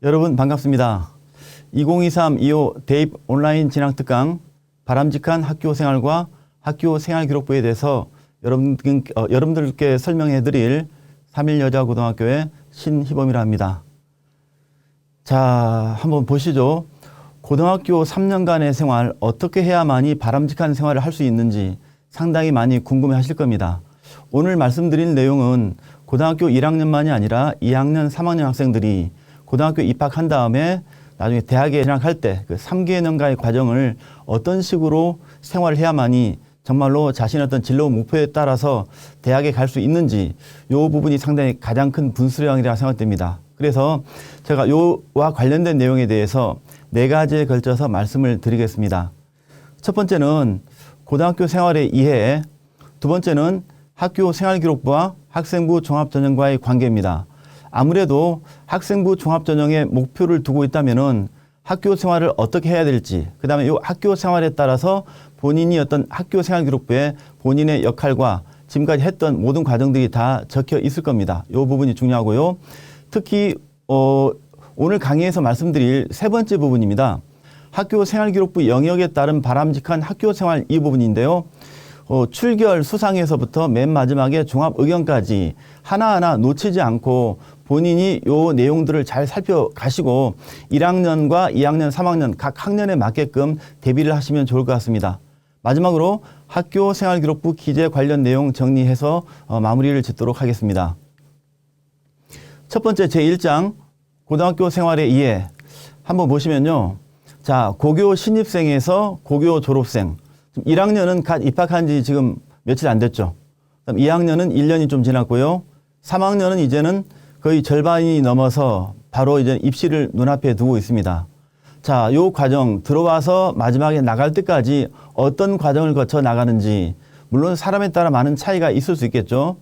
여러분 반갑습니다. 2023-25 대입 온라인 진학 특강 바람직한 학교 생활과 학교 생활 기록부에 대해서 여러분들께 설명해 드릴 3일여자고등학교의 신희범이라 합니다. 자, 한번 보시죠. 고등학교 3년간의 생활 어떻게 해야만이 바람직한 생활을 할 수 있는지 상당히 많이 궁금해 하실 겁니다. 오늘 말씀드린 내용은 고등학교 1학년만이 아니라 2학년, 3학년 학생들이 고등학교 입학한 다음에 나중에 대학에 진학할 때 그 3개년간의 과정을 어떤 식으로 생활을 해야만이 정말로 자신의 어떤 진로 목표에 따라서 대학에 갈 수 있는지 이 부분이 상당히 가장 큰 분수령이라 생각됩니다. 그래서 제가 요와 관련된 내용에 대해서 4가지에 걸쳐서 말씀을 드리겠습니다. 첫 번째는 고등학교 생활의 이해, 두 번째는 학교 생활기록부와 학생부 종합전형과의 관계입니다. 아무래도 학생부 종합전형에 목표를 두고 있다면은 학교 생활을 어떻게 해야 될지, 그 다음에 이 학교 생활에 따라서 본인이 어떤 학교 생활 기록부에 본인의 역할과 지금까지 했던 모든 과정들이 다 적혀 있을 겁니다. 이 부분이 중요하고요. 특히 오늘 강의에서 말씀드릴 세 번째 부분입니다. 학교 생활 기록부 영역에 따른 바람직한 학교 생활 이 부분인데요. 출결 수상에서부터 맨 마지막에 종합 의견까지 하나하나 놓치지 않고 본인이 요 내용들을 잘 살펴가시고 1학년과 2학년, 3학년 각 학년에 맞게끔 대비를 하시면 좋을 것 같습니다. 마지막으로 학교 생활 기록부 기재 관련 내용 정리해서 마무리를 짓도록 하겠습니다. 첫 번째 제1장 고등학교 생활의 이해 한번 보시면요. 자, 고교 신입생에서 고교 졸업생 1학년은 갓 입학한 지 지금 며칠 안 됐죠. 2학년은 1년이 좀 지났고요. 3학년은 이제는 거의 절반이 넘어서 바로 이제 입시를 눈앞에 두고 있습니다. 자, 요 과정 들어와서 마지막에 나갈 때까지 어떤 과정을 거쳐 나가는지 물론 사람에 따라 많은 차이가 있을 수 있겠죠.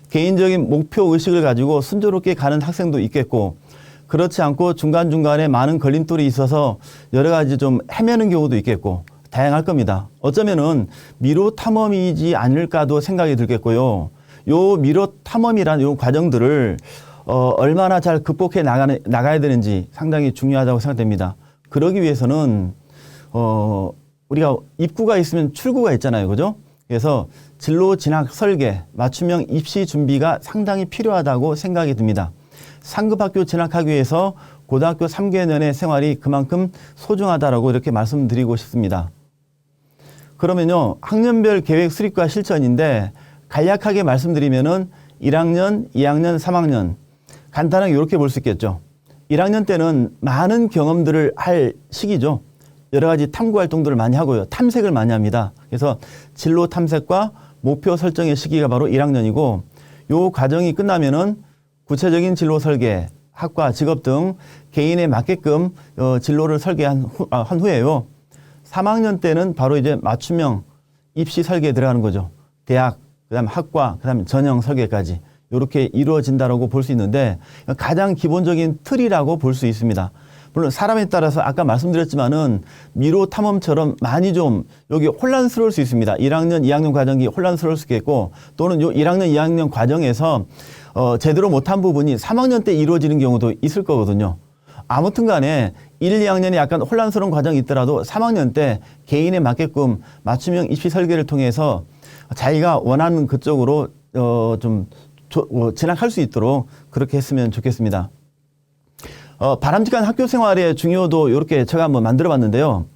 개인적인 목표 의식을 가지고 순조롭게 가는 학생도 있겠고 그렇지 않고 중간중간에 많은 걸림돌이 있어서 여러 가지 좀 헤매는 경우도 있겠고 다양할 겁니다. 어쩌면은 미로 탐험이지 않을까도 생각이 들겠고요. 요 미로 탐험이라는 요 과정들을 얼마나 잘 극복해 나가야 되는지 상당히 중요하다고 생각됩니다. 그러기 위해서는 우리가 입구가 있으면 출구가 있잖아요. 그죠? 그래서 진로 진학 설계, 맞춤형 입시 준비가 상당히 필요하다고 생각이 듭니다. 상급학교 진학하기 위해서 고등학교 3개년의 생활이 그만큼 소중하다라고 이렇게 말씀드리고 싶습니다. 그러면요, 학년별 계획 수립과 실천인데 간략하게 말씀드리면은 1학년, 2학년, 3학년 간단하게 이렇게 볼 수 있겠죠. 1학년 때는 많은 경험들을 할 시기죠. 여러 가지 탐구 활동들을 많이 하고요. 탐색을 많이 합니다. 그래서 진로 탐색과 목표 설정의 시기가 바로 1학년이고 요 과정이 끝나면은 구체적인 진로 설계, 학과, 직업 등 개인에 맞게끔 진로를 설계한 후에요. 3학년 때는 바로 이제 맞춤형 입시 설계에 들어가는 거죠. 대학, 그다음에 학과, 그다음에 전형 설계까지 이렇게 이루어진다라고 볼 수 있는데 가장 기본적인 틀이라고 볼 수 있습니다. 물론 사람에 따라서 아까 말씀드렸지만은 미로 탐험처럼 많이 좀 여기 혼란스러울 수 있습니다. 1학년, 2학년 과정이 혼란스러울 수 있겠고 또는 요 1학년, 2학년 과정에서 제대로 못한 부분이 3학년 때 이루어지는 경우도 있을 거거든요. 아무튼 간에 1, 2학년에 약간 혼란스러운 과정이 있더라도 3학년 때 개인에 맞게끔 맞춤형 입시 설계를 통해서 자기가 원하는 그쪽으로 진학할 수 있도록 그렇게 했으면 좋겠습니다. 바람직한 학교 생활의 중요도 이렇게 제가 한번 만들어 봤는데요.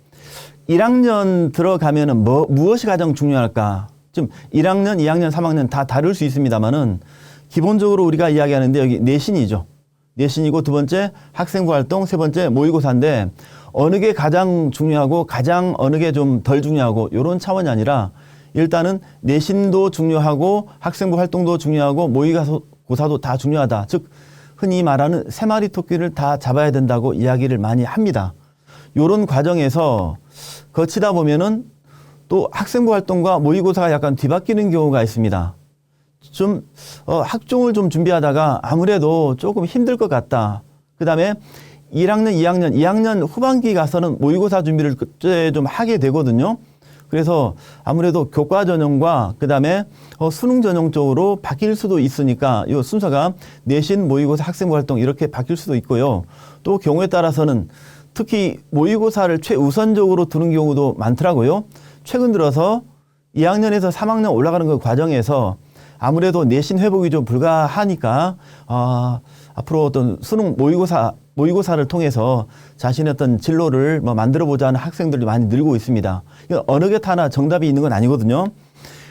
1학년 들어가면은 무엇이 가장 중요할까? 좀 1학년, 2학년, 3학년 다 다를 수 있습니다만은 기본적으로 우리가 이야기하는데 여기 내신이죠. 내신이고 두 번째 학생부 활동, 세 번째 모의고사인데 어느 게 가장 중요하고 가장 어느 게 좀 덜 중요하고 이런 차원이 아니라 일단은 내신도 중요하고 학생부 활동도 중요하고 모의고사도 다 중요하다. 즉 흔히 말하는 세 마리 토끼를 다 잡아야 된다고 이야기를 많이 합니다. 이런 과정에서 거치다 보면은 또 학생부 활동과 모의고사가 약간 뒤바뀌는 경우가 있습니다. 좀 학종을 좀 준비하다가 아무래도 조금 힘들 것 같다. 그 다음에 1학년, 2학년 후반기 가서는 모의고사 준비를 그때 좀 하게 되거든요. 그래서 아무래도 교과 전형과 그다음에 수능 전형 쪽으로 바뀔 수도 있으니까 이 순서가 내신, 모의고사, 학생부 활동 이렇게 바뀔 수도 있고요. 또 경우에 따라서는 특히 모의고사를 최우선적으로 두는 경우도 많더라고요. 최근 들어서 2학년에서 3학년 올라가는 그 과정에서 아무래도 내신 회복이 좀 불가하니까 앞으로 어떤 수능 모의고사를 통해서 자신의 어떤 진로를 만들어보자 하는 학생들이 많이 늘고 있습니다. 어느 게 하나 정답이 있는 건 아니거든요.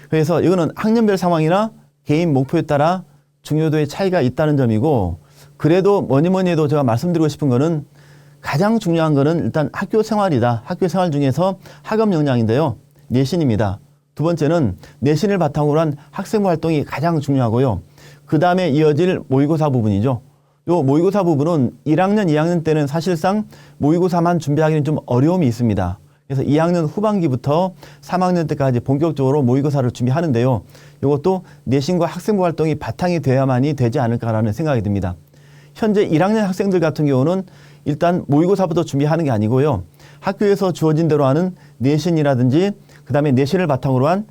그래서 이거는 학년별 상황이나 개인 목표에 따라 중요도의 차이가 있다는 점이고, 그래도 뭐니 해도 제가 말씀드리고 싶은 거는 가장 중요한 거는 일단 학교 생활이다. 학교 생활 중에서 학업 역량인데요. 내신입니다. 두 번째는 내신을 바탕으로 한 학생부 활동이 가장 중요하고요. 그 다음에 이어질 모의고사 부분이죠. 요 모의고사 부분은 1학년, 2학년 때는 사실상 모의고사만 준비하기는 좀 어려움이 있습니다. 그래서 2학년 후반기부터 3학년 때까지 본격적으로 모의고사를 준비하는데요. 이것도 내신과 학생부 활동이 바탕이 되어야만이 되지 않을까라는 생각이 듭니다. 현재 1학년 학생들 같은 경우는 일단 모의고사부터 준비하는 게 아니고요. 학교에서 주어진 대로 하는 내신이라든지 그다음에 내신을 바탕으로 한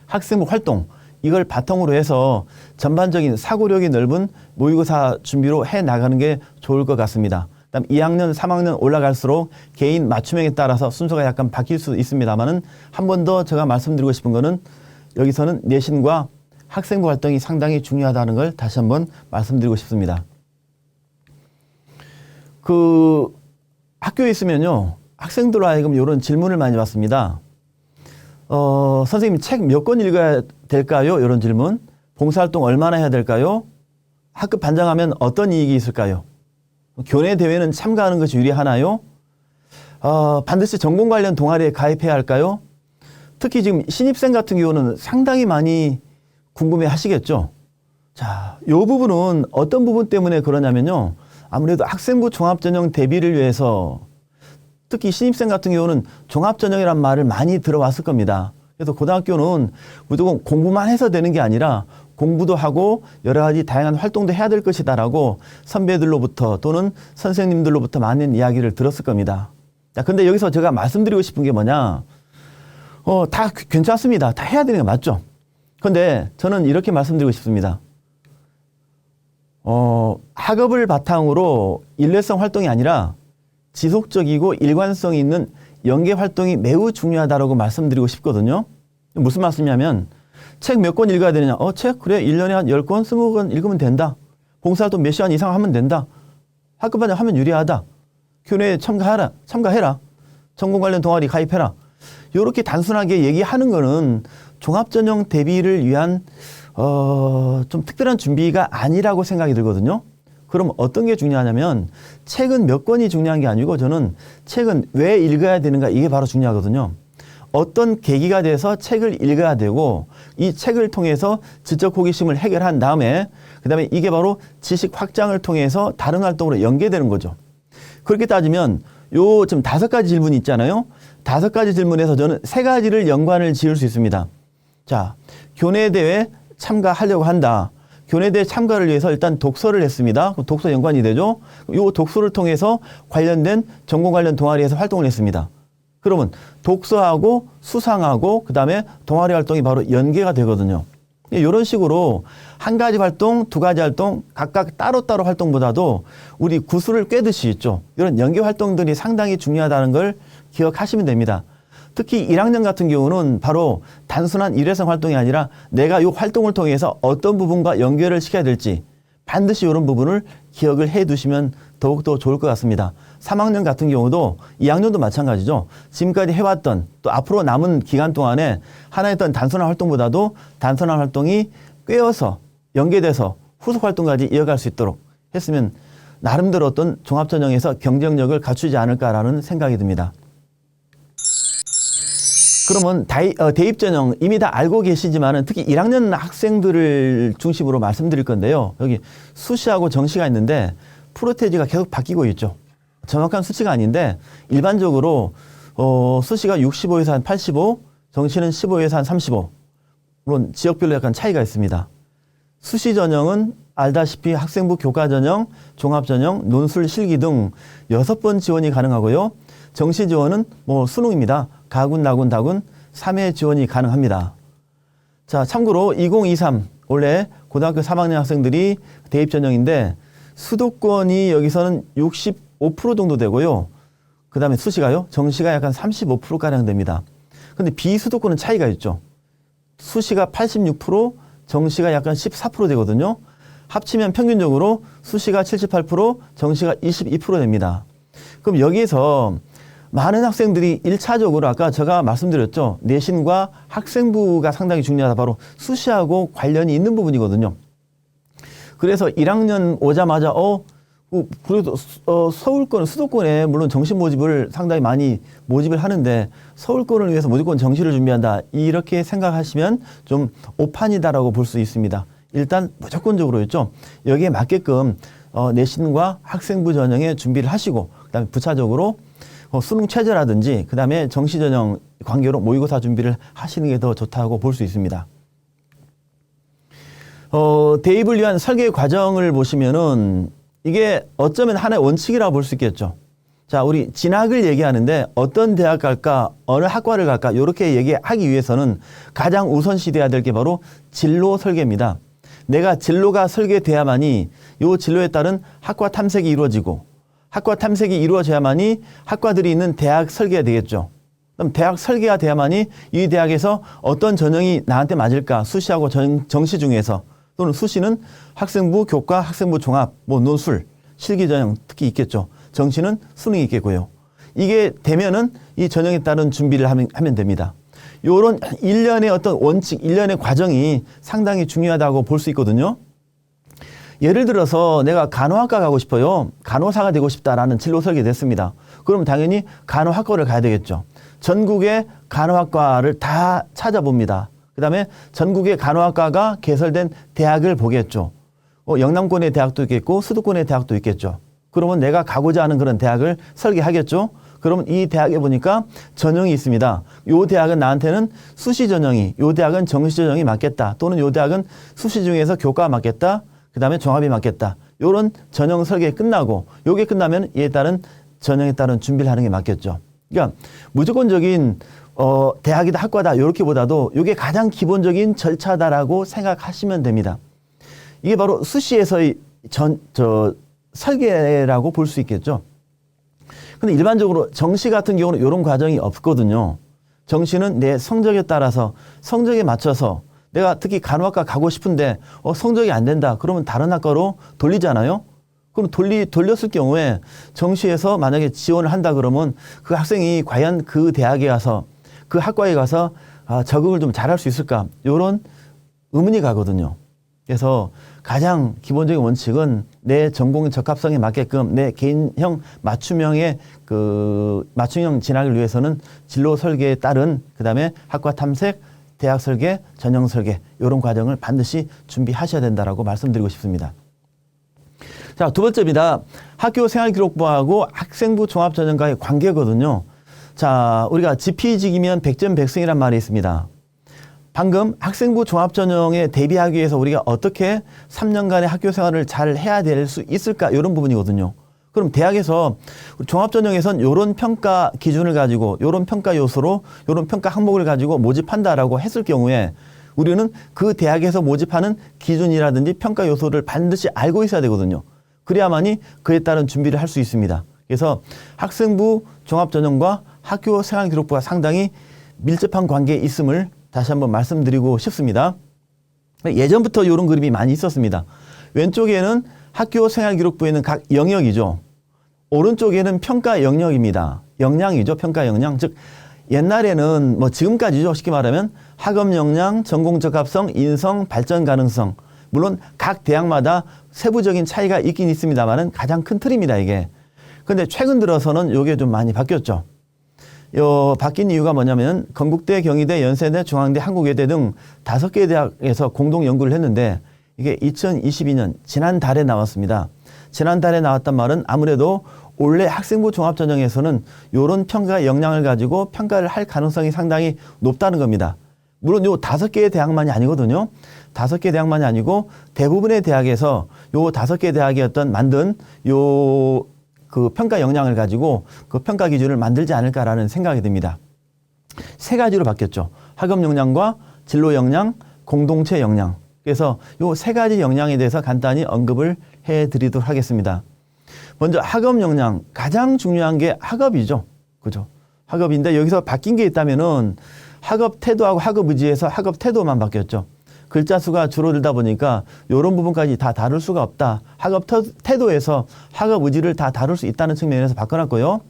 학생부 활동, 이걸 바탕으로 해서 전반적인 사고력이 넓은 모의고사 준비로 해 나가는 게 좋을 것 같습니다. 그다음 2학년, 3학년 올라갈수록 개인 맞춤형에 따라서 순서가 약간 바뀔 수 있습니다만은 한 번 더 제가 말씀드리고 싶은 거는 여기서는 내신과 학생부 활동이 상당히 중요하다는 걸 다시 한번 말씀드리고 싶습니다. 그 학교에 있으면요, 학생들로 하여금 이런 질문을 많이 받습니다. 선생님 책 몇 권 읽어야 될까요? 이런 질문. 봉사활동 얼마나 해야 될까요? 학급 반장하면 어떤 이익이 있을까요? 교내 대회는 참가하는 것이 유리하나요? 반드시 전공 관련 동아리에 가입해야 할까요? 특히 지금 신입생 같은 경우는 상당히 많이 궁금해 하시겠죠? 자, 이 부분은 어떤 부분 때문에 그러냐면요. 아무래도 학생부 종합전형 대비를 위해서 특히 신입생 같은 경우는 종합전형이란 말을 많이 들어왔을 겁니다. 그래서 고등학교는 무조건 공부만 해서 되는 게 아니라 공부도 하고 여러 가지 다양한 활동도 해야 될 것이다라고 선배들로부터 또는 선생님들로부터 많은 이야기를 들었을 겁니다. 자, 근데 여기서 제가 말씀드리고 싶은 게 뭐냐. 다 괜찮습니다. 다 해야 되는 게 맞죠. 근데 저는 이렇게 말씀드리고 싶습니다. 학업을 바탕으로 일회성 활동이 아니라 지속적이고 일관성이 있는 연계 활동이 매우 중요하다고 말씀드리고 싶거든요. 무슨 말씀이냐면 책 몇 권 읽어야 되느냐. 책 그래 1년에 한 10권, 20권 읽으면 된다. 봉사활동 몇 시간 이상 하면 된다. 학급반장 하면 유리하다. 교내에 참가해라. 전공 관련 동아리 가입해라. 이렇게 단순하게 얘기하는 거는 종합전형 대비를 위한 좀 특별한 준비가 아니라고 생각이 들거든요. 그럼 어떤 게 중요하냐면 책은 몇 권이 중요한 게 아니고 저는 책은 왜 읽어야 되는가, 이게 바로 중요하거든요. 어떤 계기가 돼서 책을 읽어야 되고 이 책을 통해서 지적 호기심을 해결한 다음에 그다음에 이게 바로 지식 확장을 통해서 다른 활동으로 연계되는 거죠. 그렇게 따지면 요 지금 5가지 질문이 있잖아요. 5가지 질문에서 저는 3가지를 연관을 지을 수 있습니다. 자, 교내대회 참가하려고 한다. 교내대회 참가를 위해서 일단 독서를 했습니다. 독서 연관이 되죠. 이 독서를 통해서 관련된 전공 관련 동아리에서 활동을 했습니다. 그러면 독서하고 수상하고 그다음에 동아리 활동이 바로 연계가 되거든요. 이런 식으로 한 가지 활동, 2가지 활동 각각 따로따로 활동보다도 우리 구슬을 꿰듯이 있죠. 이런 연계 활동들이 상당히 중요하다는 걸 기억하시면 됩니다. 특히 1학년 같은 경우는 바로 단순한 일회성 활동이 아니라 내가 이 활동을 통해서 어떤 부분과 연결을 시켜야 될지 반드시 이런 부분을 기억을 해 두시면 더욱더 좋을 것 같습니다. 3학년 같은 경우도 2학년도 마찬가지죠. 지금까지 해왔던 또 앞으로 남은 기간 동안에 하나의 어떤 단순한 활동보다도 단순한 활동이 꿰어서 연계돼서 후속 활동까지 이어갈 수 있도록 했으면 나름대로 어떤 종합전형에서 경쟁력을 갖추지 않을까라는 생각이 듭니다. 그러면 대입전형 이미 다 알고 계시지만은 특히 1학년 학생들을 중심으로 말씀드릴 건데요. 여기 수시하고 정시가 있는데 프로테이지가 계속 바뀌고 있죠. 정확한 수치가 아닌데 일반적으로 수시가 65에서 한 85, 정시는 15에서 한 35. 물론 지역별로 약간 차이가 있습니다. 수시 전형은 알다시피 학생부 교과 전형, 종합 전형, 논술 실기 등 6번 지원이 가능하고요. 정시 지원은 수능입니다. 가군, 나군, 다군 3회 지원이 가능합니다. 자, 참고로 2023 원래 고등학교 3학년 학생들이 대입 전형인데 수도권이 여기서는 65% 정도 되고요. 그 다음에 수시가요. 정시가 약간 35%가량 됩니다. 근데 비수도권은 차이가 있죠. 수시가 86%, 정시가 약간 14% 되거든요. 합치면 평균적으로 수시가 78%, 정시가 22% 됩니다. 그럼 여기에서 많은 학생들이 1차적으로 아까 제가 말씀드렸죠. 내신과 학생부가 상당히 중요하다. 바로 수시하고 관련이 있는 부분이거든요. 그래서 1학년 오자마자 그래도 서울권, 수도권에 물론 정시 모집을 상당히 많이 모집을 하는데 서울권을 위해서 무조건 정시를 준비한다. 이렇게 생각하시면 좀 오판이다라고 볼 수 있습니다. 일단 무조건적으로였죠. 여기에 맞게끔 내신과 학생부 전형에 준비를 하시고 그다음에 부차적으로 수능 최저라든지 그다음에 정시 전형 관계로 모의고사 준비를 하시는 게 더 좋다고 볼 수 있습니다. 대입을 위한 설계 과정을 보시면은 이게 어쩌면 하나의 원칙이라고 볼 수 있겠죠. 자, 우리 진학을 얘기하는데 어떤 대학 갈까, 어느 학과를 갈까 이렇게 얘기하기 위해서는 가장 우선시 돼야 될 게 바로 진로 설계입니다. 내가 진로가 설계돼야만이 이 진로에 따른 학과 탐색이 이루어지고 학과 탐색이 이루어져야만이 학과들이 있는 대학 설계가 되겠죠. 그럼 대학 설계가 돼야만이 이 대학에서 어떤 전형이 나한테 맞을까, 수시하고 정시 중에서 또는 수시는 학생부 교과, 학생부 종합, 논술, 실기 전형 특히 있겠죠. 정시는 수능이 있겠고요. 이게 되면은 이 전형에 따른 준비를 하면 됩니다. 요런 일련의 어떤 원칙, 일련의 과정이 상당히 중요하다고 볼 수 있거든요. 예를 들어서 내가 간호학과 가고 싶어요. 간호사가 되고 싶다라는 진로 설계됐습니다. 그럼 당연히 간호학과를 가야 되겠죠. 전국의 간호학과를 다 찾아봅니다. 그 다음에 전국의 간호학과가 개설된 대학을 보겠죠. 영남권의 대학도 있겠고 수도권의 대학도 있겠죠. 그러면 내가 가고자 하는 그런 대학을 설계하겠죠. 그러면 이 대학에 보니까 전형이 있습니다. 이 대학은 나한테는 수시 전형이, 이 대학은 정시 전형이 맞겠다. 또는 이 대학은 수시 중에서 교과가 맞겠다. 그 다음에 종합이 맞겠다. 이런 전형 설계 끝나고 요게 끝나면 이에 따른 전형에 따른 준비를 하는 게 맞겠죠. 그러니까 무조건적인 대학이다 학과다 이렇게보다도 이게 가장 기본적인 절차다라고 생각하시면 됩니다. 이게 바로 수시에서의 설계라고 볼 수 있겠죠. 근데 일반적으로 정시 같은 경우는 이런 과정이 없거든요. 정시는 내 성적에 따라서 성적에 맞춰서 내가 특히 간호학과 가고 싶은데 성적이 안 된다. 그러면 다른 학과로 돌리잖아요. 그럼 돌렸을 경우에 정시에서 만약에 지원을 한다 그러면 그 학생이 과연 그 대학에 가서 그 학과에 가서 적응을 좀 잘할 수 있을까? 이런 의문이 가거든요. 그래서 가장 기본적인 원칙은 내 전공 적합성에 맞게끔 내 개인형 맞춤형의 맞춤형 진학을 위해서는 진로 설계에 따른 그다음에 학과 탐색, 대학 설계, 전형 설계 이런 과정을 반드시 준비하셔야 된다라고 말씀드리고 싶습니다. 자, 두 번째입니다. 학교 생활기록부하고 학생부 종합전형과의 관계거든요. 자, 우리가 지피지기면 백전백승이란 말이 있습니다. 방금 학생부 종합전형에 대비하기 위해서 우리가 어떻게 3년간의 학교 생활을 잘 해야 될 수 있을까 이런 부분이거든요. 그럼 대학에서 종합전형에선 이런 평가 기준을 가지고 이런 평가 요소로 이런 평가 항목을 가지고 모집한다라고 했을 경우에 우리는 그 대학에서 모집하는 기준이라든지 평가 요소를 반드시 알고 있어야 되거든요. 그래야만이 그에 따른 준비를 할 수 있습니다. 그래서 학생부 종합전형과 학교 생활기록부가 상당히 밀접한 관계에 있음을 다시 한번 말씀드리고 싶습니다. 예전부터 이런 그림이 많이 있었습니다. 왼쪽에는 학교 생활기록부에는 각 영역이죠. 오른쪽에는 평가 영역입니다. 역량이죠. 평가 역량. 즉 옛날에는 지금까지죠. 쉽게 말하면 학업 역량, 전공 적합성, 인성, 발전 가능성. 물론 각 대학마다 세부적인 차이가 있긴 있습니다만은 가장 큰 틀입니다. 이게. 근데 최근 들어서는 이게 좀 많이 바뀌었죠. 바뀐 이유가 뭐냐면 건국대, 경희대, 연세대, 중앙대, 한국외대 등 5개 대학에서 공동 연구를 했는데 이게 2022년 지난달에 나왔습니다. 지난달에 나왔단 말은 아무래도 원래 학생부 종합전형에서는 이런 평가 역량을 가지고 평가를 할 가능성이 상당히 높다는 겁니다. 물론 요 5개의 대학만이 아니거든요. 5개 대학만이 아니고 대부분의 대학에서 요 5개 대학이 만든 그 평가 역량을 가지고 그 평가 기준을 만들지 않을까라는 생각이 듭니다. 세 가지로 바뀌었죠. 학업 역량과 진로 역량, 공동체 역량. 그래서 요 세 가지 역량에 대해서 간단히 언급을 해드리도록 하겠습니다. 먼저 학업 역량, 가장 중요한 게 학업이죠. 그죠? 학업인데 여기서 바뀐 게 있다면은 학업 태도하고 학업 의지에서 학업 태도만 바뀌었죠. 글자 수가 줄어들다 보니까 이런 부분까지 다 다룰 수가 없다. 학업 태도에서 학업 의지를 다 다룰 수 있다는 측면에서 바꿔놨고요.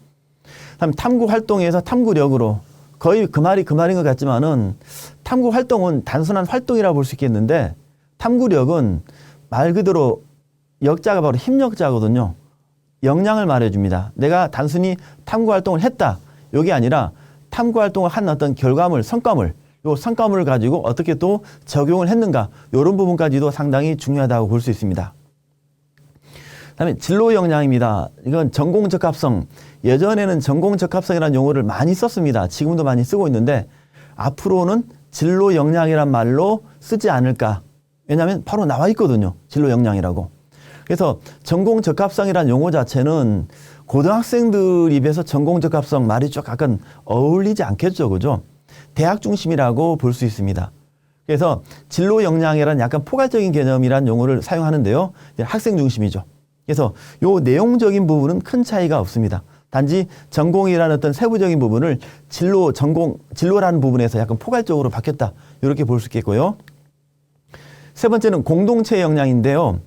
다음 탐구 활동에서 탐구력으로, 거의 그 말인 것 같지만은 탐구 활동은 단순한 활동이라고 볼 수 있겠는데 탐구력은 말 그대로 역자가 바로 힘역자거든요. 역량을 말해줍니다. 내가 단순히 탐구 활동을 했다. 이게 아니라 탐구 활동을 한 어떤 결과물, 성과물, 요 성과물을 가지고 어떻게 또 적용을 했는가, 이런 부분까지도 상당히 중요하다고 볼 수 있습니다. 그다음에 진로 역량입니다. 이건 전공 적합성. 예전에는 전공 적합성이라는 용어를 많이 썼습니다. 지금도 많이 쓰고 있는데 앞으로는 진로 역량이란 말로 쓰지 않을까. 왜냐하면 바로 나와 있거든요. 진로 역량이라고. 그래서 전공 적합성이라는 용어 자체는 고등학생들 입에서 전공 적합성 말이 좀 약간 어울리지 않겠죠. 그죠? 대학 중심이라고 볼 수 있습니다. 그래서 진로 역량이라는 약간 포괄적인 개념이라는 용어를 사용하는데요. 학생 중심이죠. 그래서 요 내용적인 부분은 큰 차이가 없습니다. 단지 전공이라는 어떤 세부적인 부분을 진로라는 부분에서 약간 포괄적으로 바뀌었다. 이렇게 볼 수 있겠고요. 세 번째는 공동체 역량인데요.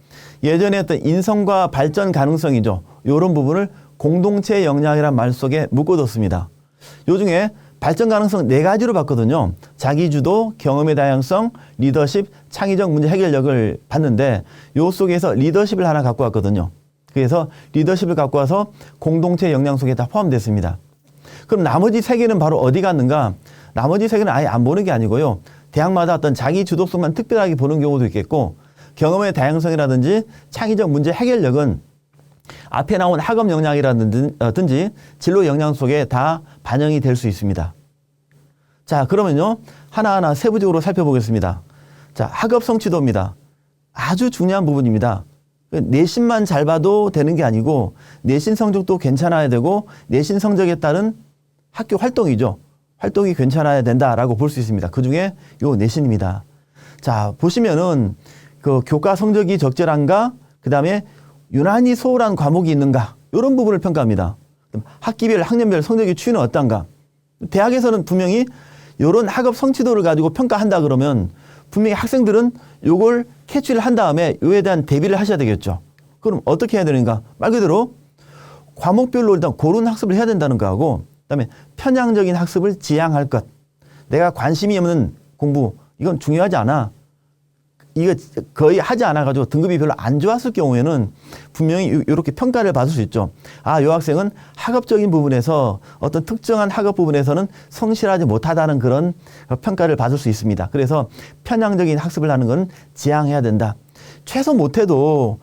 예전에 어떤 인성과 발전 가능성이죠. 이런 부분을 공동체 역량이라는 말 속에 묶어뒀습니다. 요 중에 발전 가능성 네 가지로 봤거든요. 자기주도, 경험의 다양성, 리더십, 창의적 문제 해결력을 봤는데 요 속에서 리더십을 하나 갖고 왔거든요. 그래서 리더십을 갖고 와서 공동체 역량 속에 다 포함됐습니다. 그럼 나머지 세 개는 바로 어디 갔는가? 나머지 세 개는 아예 안 보는 게 아니고요. 대학마다 어떤 자기 주도성만 특별하게 보는 경우도 있겠고, 경험의 다양성이라든지 창의적 문제 해결력은 앞에 나온 학업 역량이라든지 진로 역량 속에 다 반영이 될 수 있습니다. 자, 그러면요. 하나하나 세부적으로 살펴보겠습니다. 자, 학업 성취도입니다. 아주 중요한 부분입니다. 내신만 잘 봐도 되는 게 아니고 내신 성적도 괜찮아야 되고 내신 성적에 따른 학교 활동이죠. 활동이 괜찮아야 된다라고 볼 수 있습니다. 그중에 요 내신입니다. 자, 보시면은 그 교과 성적이 적절한가, 그 다음에 유난히 소홀한 과목이 있는가, 이런 부분을 평가합니다. 학기별, 학년별 성적의 추이는 어떤가. 대학에서는 분명히 이런 학업 성취도를 가지고 평가한다 그러면 분명히 학생들은 요걸 캐치를 한 다음에 요에 대한 대비를 하셔야 되겠죠. 그럼 어떻게 해야 되는가? 말 그대로 과목별로 일단 고른 학습을 해야 된다는 거하고, 그다음에 편향적인 학습을 지양할 것. 내가 관심이 없는 공부, 이건 중요하지 않아. 이거 거의 하지 않아가지고 등급이 별로 안 좋았을 경우에는 분명히 이렇게 평가를 받을 수 있죠. 아, 이 학생은 학업적인 부분에서 어떤 특정한 학업 부분에서는 성실하지 못하다는 그런 평가를 받을 수 있습니다. 그래서 편향적인 학습을 하는 건 지양해야 된다. 최소 못해도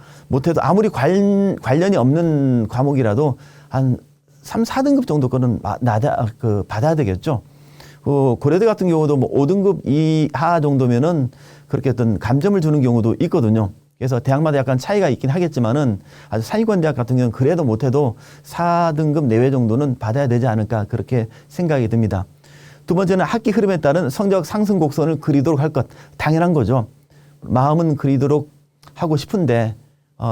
아무리 관련이 없는 과목이라도 한 3, 4등급 정도 거는 받아야 되겠죠. 고려대 같은 경우도 뭐 5등급 이하 정도면은 그렇게 어떤 감점을 주는 경우도 있거든요. 그래서 대학마다 약간 차이가 있긴 하겠지만은 아주 상위권 대학 같은 경우는 그래도 못해도 4등급 내외 정도는 받아야 되지 않을까, 그렇게 생각이 듭니다. 두 번째는 학기 흐름에 따른 성적 상승 곡선을 그리도록 할 것. 당연한 거죠. 마음은 그리도록 하고 싶은데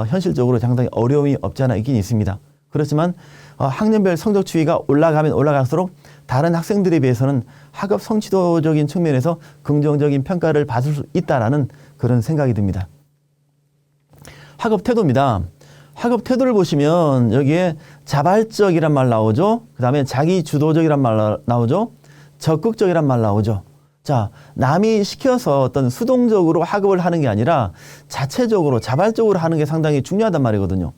현실적으로 상당히 어려움이 없지 않아 있긴 있습니다. 그렇지만 학년별 성적 추이가 올라가면 올라갈수록 다른 학생들에 비해서는 학업 성취도적인 측면에서 긍정적인 평가를 받을 수 있다라는 그런 생각이 듭니다. 학업 태도입니다. 학업 태도를 보시면 여기에 자발적이란 말 나오죠. 그 다음에 자기 주도적이란 말 나오죠. 적극적이란 말 나오죠. 자, 남이 시켜서 어떤 수동적으로 학업을 하는 게 아니라 자체적으로 자발적으로 하는 게 상당히 중요하단 말이거든요.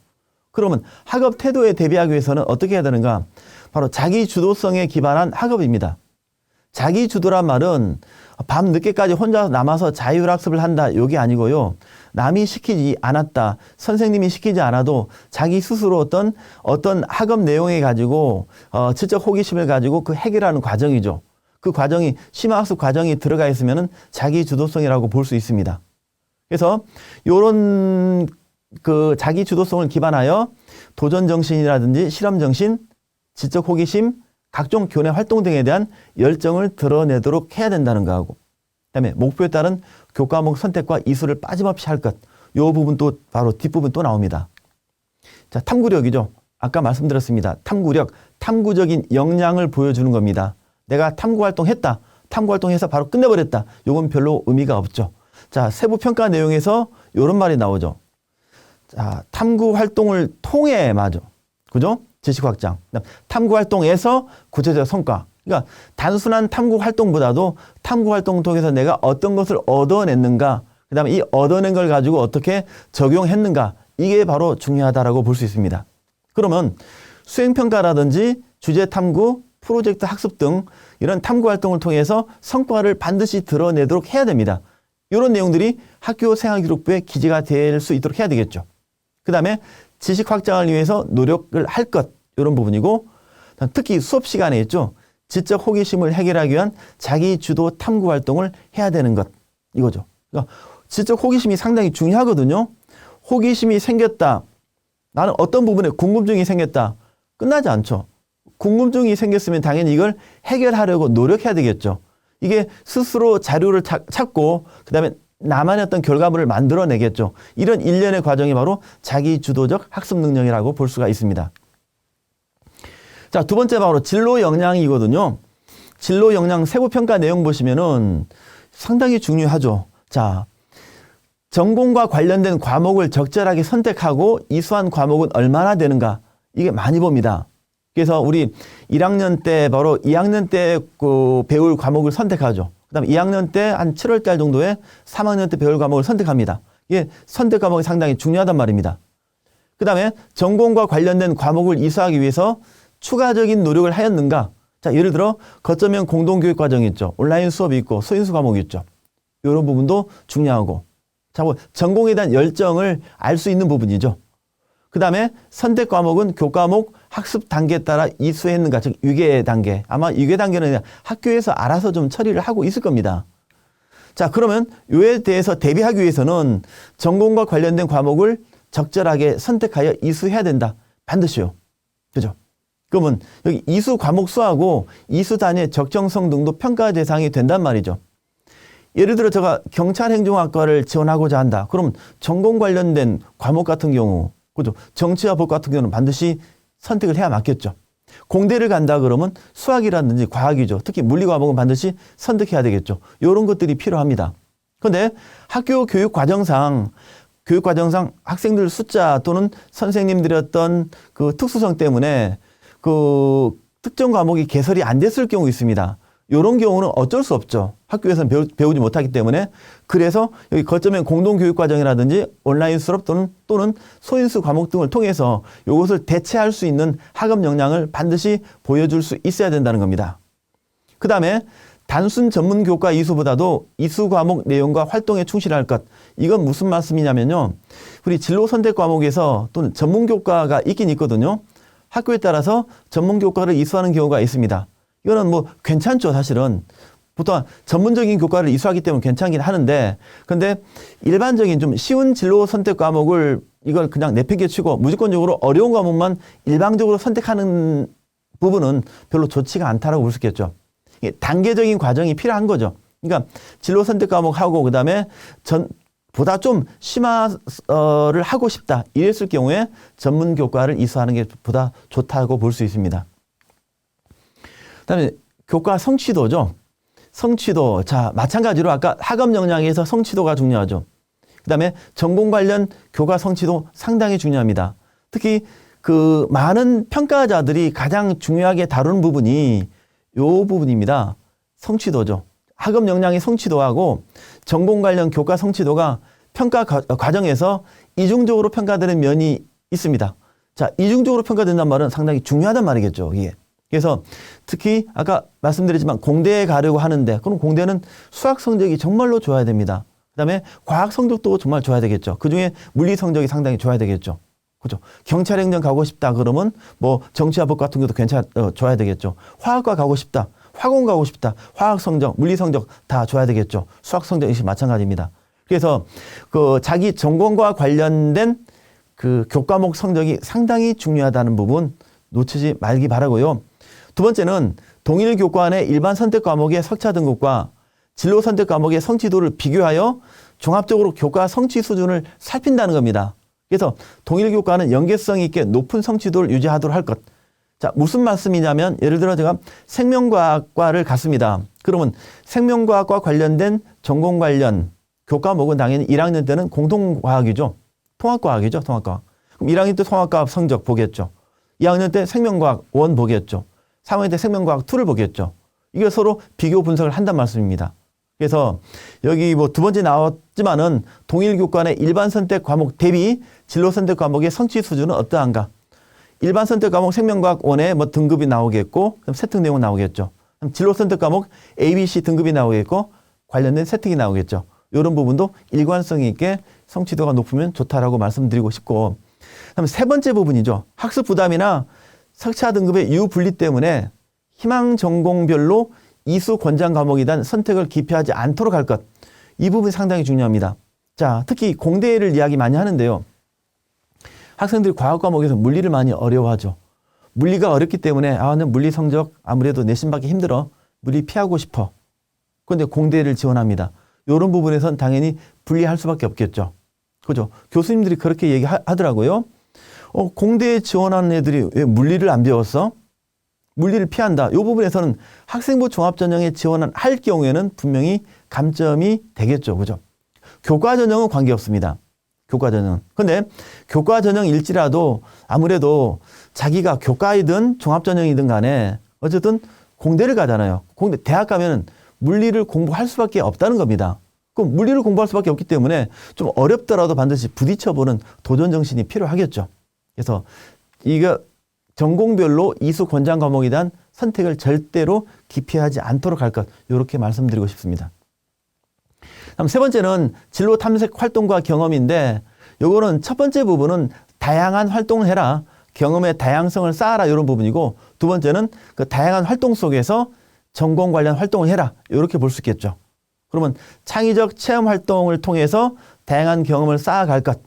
그러면 학업 태도에 대비하기 위해서는 어떻게 해야 되는가? 바로 자기 주도성에 기반한 학업입니다. 자기 주도란 말은 밤 늦게까지 혼자 남아서 자율학습을 한다, 이게 아니고요. 남이 시키지 않았다, 선생님이 시키지 않아도 자기 스스로 어떤 학업 내용에 가지고 지적 호기심을 가지고 그 해결하는 과정이죠. 그 과정이 심화학습 과정이 들어가 있으면은 자기 주도성이라고 볼 수 있습니다. 그래서 요런 그 자기 주도성을 기반하여 도전 정신이라든지 실험 정신, 지적 호기심, 각종 교내 활동 등에 대한 열정을 드러내도록 해야 된다는 거하고, 그다음에 목표에 따른 교과목 선택과 이수를 빠짐없이 할 것. 요 부분 또 바로 뒷부분 또 나옵니다. 자, 탐구력이죠. 아까 말씀드렸습니다. 탐구력, 탐구적인 역량을 보여주는 겁니다. 내가 탐구 활동했다. 탐구 활동해서 바로 끝내버렸다. 요건 별로 의미가 없죠. 자, 세부 평가 내용에서 요런 말이 나오죠. 자, 탐구 활동을 통해 맞아. 그죠? 지식 확장. 탐구 활동에서 구체적 성과. 그러니까 단순한 탐구 활동보다도 탐구 활동 통해서 내가 어떤 것을 얻어냈는가, 그다음에 이 얻어낸 걸 가지고 어떻게 적용했는가, 이게 바로 중요하다라고 볼 수 있습니다. 그러면 수행평가라든지 주제 탐구, 프로젝트 학습 등 이런 탐구 활동을 통해서 성과를 반드시 드러내도록 해야 됩니다. 이런 내용들이 학교 생활기록부에 기재가 될 수 있도록 해야 되겠죠. 그 다음에 지식 확장을 위해서 노력을 할 것, 이런 부분이고, 특히 수업 시간에 있죠. 지적 호기심을 해결하기 위한 자기 주도 탐구 활동을 해야 되는 것, 이거죠. 그러니까 지적 호기심이 상당히 중요하거든요. 호기심이 생겼다. 나는 어떤 부분에 궁금증이 생겼다. 끝나지 않죠. 궁금증이 생겼으면 당연히 이걸 해결하려고 노력해야 되겠죠. 이게 스스로 자료를 찾고 그다음에 나만의 어떤 결과물을 만들어내겠죠. 이런 일련의 과정이 바로 자기주도적 학습 능력이라고 볼 수가 있습니다. 자, 두 번째 바로 진로 역량이거든요. 진로 역량 세부 평가 내용 보시면은 상당히 중요하죠. 자, 전공과 관련된 과목을 적절하게 선택하고 이수한 과목은 얼마나 되는가, 이게 많이 봅니다. 그래서 우리 1학년 때 바로 2학년 때 그 배울 과목을 선택하죠. 그다음에 2학년 때 한 7월 달 정도에 3학년 때 배울 과목을 선택합니다. 이게 선택 과목이 상당히 중요하단 말입니다. 그다음에 전공과 관련된 과목을 이수하기 위해서 추가적인 노력을 하였는가? 자, 예를 들어 거점형 공동교육 과정이 있죠. 온라인 수업이 있고 소인수 과목이 있죠. 이런 부분도 중요하고, 자, 뭐 전공에 대한 열정을 알 수 있는 부분이죠. 그 다음에 선택 과목은 교과목 학습 단계에 따라 이수했는가, 즉 유계 단계. 아마 유계 단계는 학교에서 알아서 좀 처리를 하고 있을 겁니다. 자, 그러면 이에 대해서 대비하기 위해서는 전공과 관련된 과목을 적절하게 선택하여 이수해야 된다. 반드시요. 그죠? 그러면 여기 이수 과목 수하고 이수 단위의 적정성 등도 평가 대상이 된단 말이죠. 예를 들어 제가 경찰행정학과를 지원하고자 한다. 그럼 전공 관련된 과목 같은 경우, 그죠? 정치와 법 같은 경우는 반드시 선택을 해야 맞겠죠. 공대를 간다 그러면 수학이라든지 과학이죠. 특히 물리 과목은 반드시 선택해야 되겠죠. 이런 것들이 필요합니다. 그런데 학교 교육 과정상 학생들 숫자 또는 선생님들의 어떤 그 특수성 때문에 그 특정 과목이 개설이 안 됐을 경우 있습니다. 이런 경우는 어쩔 수 없죠. 학교에서는 배우지 못하기 때문에. 그래서 여기 거점형 공동교육과정이라든지 온라인 수업 또는 소인수 과목 등을 통해서 이것을 대체할 수 있는 학업 역량을 반드시 보여줄 수 있어야 된다는 겁니다. 그 다음에 단순 전문 교과 이수보다도 이수 과목 내용과 활동에 충실할 것. 이건 무슨 말씀이냐면요. 우리 진로 선택 과목에서 또는 전문 교과가 있긴 있거든요. 학교에 따라서 전문 교과를 이수하는 경우가 있습니다. 이거는 뭐 괜찮죠, 사실은. 보통 전문적인 교과를 이수하기 때문에 괜찮긴 하는데, 근데 일반적인 좀 쉬운 진로 선택 과목을 이걸 그냥 내팽개치고 무조건적으로 어려운 과목만 일방적으로 선택하는 부분은 별로 좋지가 않다라고 볼 수 있겠죠. 이게 단계적인 과정이 필요한 거죠. 그러니까 진로 선택 과목하고 그다음에 보다 좀 심화를 하고 싶다 이랬을 경우에 전문 교과를 이수하는 게 보다 좋다고 볼 수 있습니다. 그다음에 교과 성취도죠. 성취도. 자, 마찬가지로 아까 학업 역량에서 성취도가 중요하죠. 그다음에 전공 관련 교과 성취도 상당히 중요합니다. 특히 그 많은 평가자들이 가장 중요하게 다루는 부분이 요 부분입니다. 성취도죠. 학업 역량의 성취도하고 전공 관련 교과 성취도가 평가 과정에서 이중적으로 평가되는 면이 있습니다. 자, 이중적으로 평가된다는 말은 상당히 중요하단 말이겠죠, 이게. 그래서 특히 아까 말씀드렸지만 공대에 가려고 하는데, 그럼 공대는 수학 성적이 정말로 좋아야 됩니다. 그다음에 과학 성적도 정말 좋아야 되겠죠. 그중에 물리 성적이 상당히 좋아야 되겠죠. 그죠? 경찰행정 가고 싶다 그러면 뭐 정치와 법 같은 것도 좋아야 되겠죠. 화학과 가고 싶다. 화공 가고 싶다. 화학 성적, 물리 성적 다 줘야 되겠죠. 수학 성적 역시 마찬가지입니다. 그래서 그 자기 전공과 관련된 그 교과목 성적이 상당히 중요하다는 부분 놓치지 말기 바라고요. 두 번째는 동일 교과안의 일반 선택 과목의 석차 등급과 진로 선택 과목의 성취도를 비교하여 종합적으로 교과 성취 수준을 살핀다는 겁니다. 그래서 동일 교과는 연계성 있게 높은 성취도를 유지하도록 할 것. 자, 무슨 말씀이냐면 예를 들어 제가 생명과학과를 갔습니다. 그러면 생명과학과 관련된 전공 관련 교과목은 당연히 1학년 때는 공통과학이죠. 통합과학이죠. 통합과학. 그럼 1학년 때 통합과학 성적 보겠죠. 2학년 때 생명과학 1 보겠죠. 3학년 때 생명과학 2를 보겠죠. 이게 서로 비교 분석을 한단 말씀입니다. 그래서 여기 뭐 두 번째 나왔지만은 동일 교과의 일반 선택 과목 대비 진로 선택 과목의 성취 수준은 어떠한가? 일반 선택 과목 생명과학 1에 뭐 등급이 나오겠고, 그럼 세특 내용 나오겠죠. 그럼 진로 선택 과목 A, B, C 등급이 나오겠고, 관련된 세특이 나오겠죠. 이런 부분도 일관성 있게 성취도가 높으면 좋다라고 말씀드리고 싶고, 그다음 세 번째 부분이죠. 학습 부담이나 석차 등급의 유분리 때문에 희망 전공별로 이수 권장 과목이란 선택을 기피하지 않도록 할 것. 이 부분이 상당히 중요합니다. 자, 특히 공대를 이야기 많이 하는데요. 학생들이 과학 과목에서 물리를 많이 어려워하죠. 물리가 어렵기 때문에 난 물리 성적 아무래도 내신 받기 힘들어. 물리 피하고 싶어. 그런데 공대를 지원합니다. 이런 부분에선 당연히 분리할 수밖에 없겠죠. 그죠? 교수님들이 그렇게 얘기하더라고요. 공대에 지원하는 애들이 왜 물리를 안 배웠어? 물리를 피한다. 이 부분에서는 학생부 종합전형에 지원할 경우에는 분명히 감점이 되겠죠. 그죠? 교과전형은 관계없습니다. 교과전형. 근데 교과전형일지라도 아무래도 자기가 교과이든 종합전형이든 간에 어쨌든 공대를 가잖아요. 공대, 대학 가면은 물리를 공부할 수밖에 없다는 겁니다. 그럼 물리를 공부할 수밖에 없기 때문에 좀 어렵더라도 반드시 부딪혀보는 도전정신이 필요하겠죠. 그래서 이거 전공별로 이수 권장 과목에 대한 선택을 절대로 기피하지 않도록 할 것. 이렇게 말씀드리고 싶습니다. 다음 세 번째는 진로 탐색 활동과 경험인데 요거는 첫 번째 부분은 다양한 활동을 해라. 경험의 다양성을 쌓아라. 이런 부분이고 두 번째는 그 다양한 활동 속에서 전공 관련 활동을 해라. 이렇게 볼 수 있겠죠. 그러면 창의적 체험 활동을 통해서 다양한 경험을 쌓아갈 것.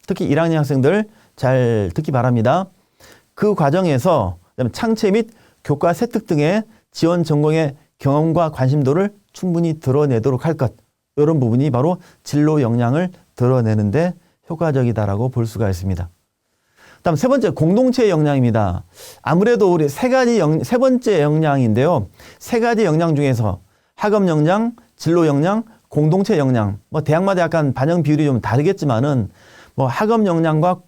특히 1학년 학생들 잘 듣기 바랍니다. 그 과정에서 창체 및 교과 세특 등의 지원 전공의 경험과 관심도를 충분히 드러내도록 할 것. 이런 부분이 바로 진로 역량을 드러내는데 효과적이다라고 볼 수가 있습니다. 다음 세 번째 공동체 역량입니다. 아무래도 우리 세 번째 역량인데요. 세 가지 역량 중에서 학업 역량, 진로 역량, 공동체 역량. 뭐 대학마다 약간 반영 비율이 좀 다르겠지만은 뭐 학업 역량과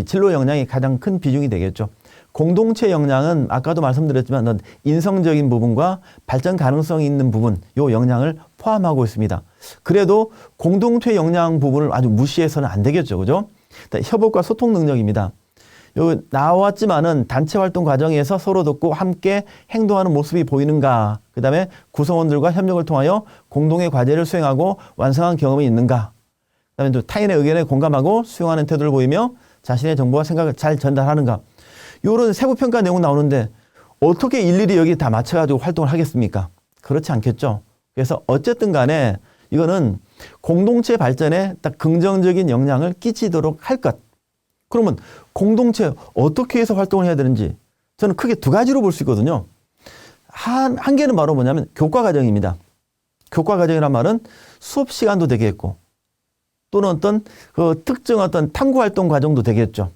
진로 역량이 가장 큰 비중이 되겠죠. 공동체 역량은 아까도 말씀드렸지만 인성적인 부분과 발전 가능성이 있는 부분, 요 역량을 포함하고 있습니다. 그래도 공동체 역량 부분을 아주 무시해서는 안 되겠죠. 그죠? 협업과 소통 능력입니다. 요 나왔지만은 단체 활동 과정에서 서로 돕고 함께 행동하는 모습이 보이는가? 그다음에 구성원들과 협력을 통하여 공동의 과제를 수행하고 완성한 경험이 있는가? 그다음에 또 타인의 의견에 공감하고 수용하는 태도를 보이며 자신의 정보와 생각을 잘 전달하는가? 이런 세부 평가 내용 나오는데 어떻게 일일이 여기 다 맞춰가지고 활동을 하겠습니까? 그렇지 않겠죠. 그래서 어쨌든 간에 이거는 공동체 발전에 딱 긍정적인 영향을 끼치도록 할 것. 그러면 공동체 어떻게 해서 활동을 해야 되는지 저는 크게 두 가지로 볼 수 있거든요. 한 개는 바로 뭐냐면 교과 과정입니다. 교과 과정이란 말은 수업 시간도 되겠고 또는 어떤 그 특정 어떤 탐구 활동 과정도 되겠죠.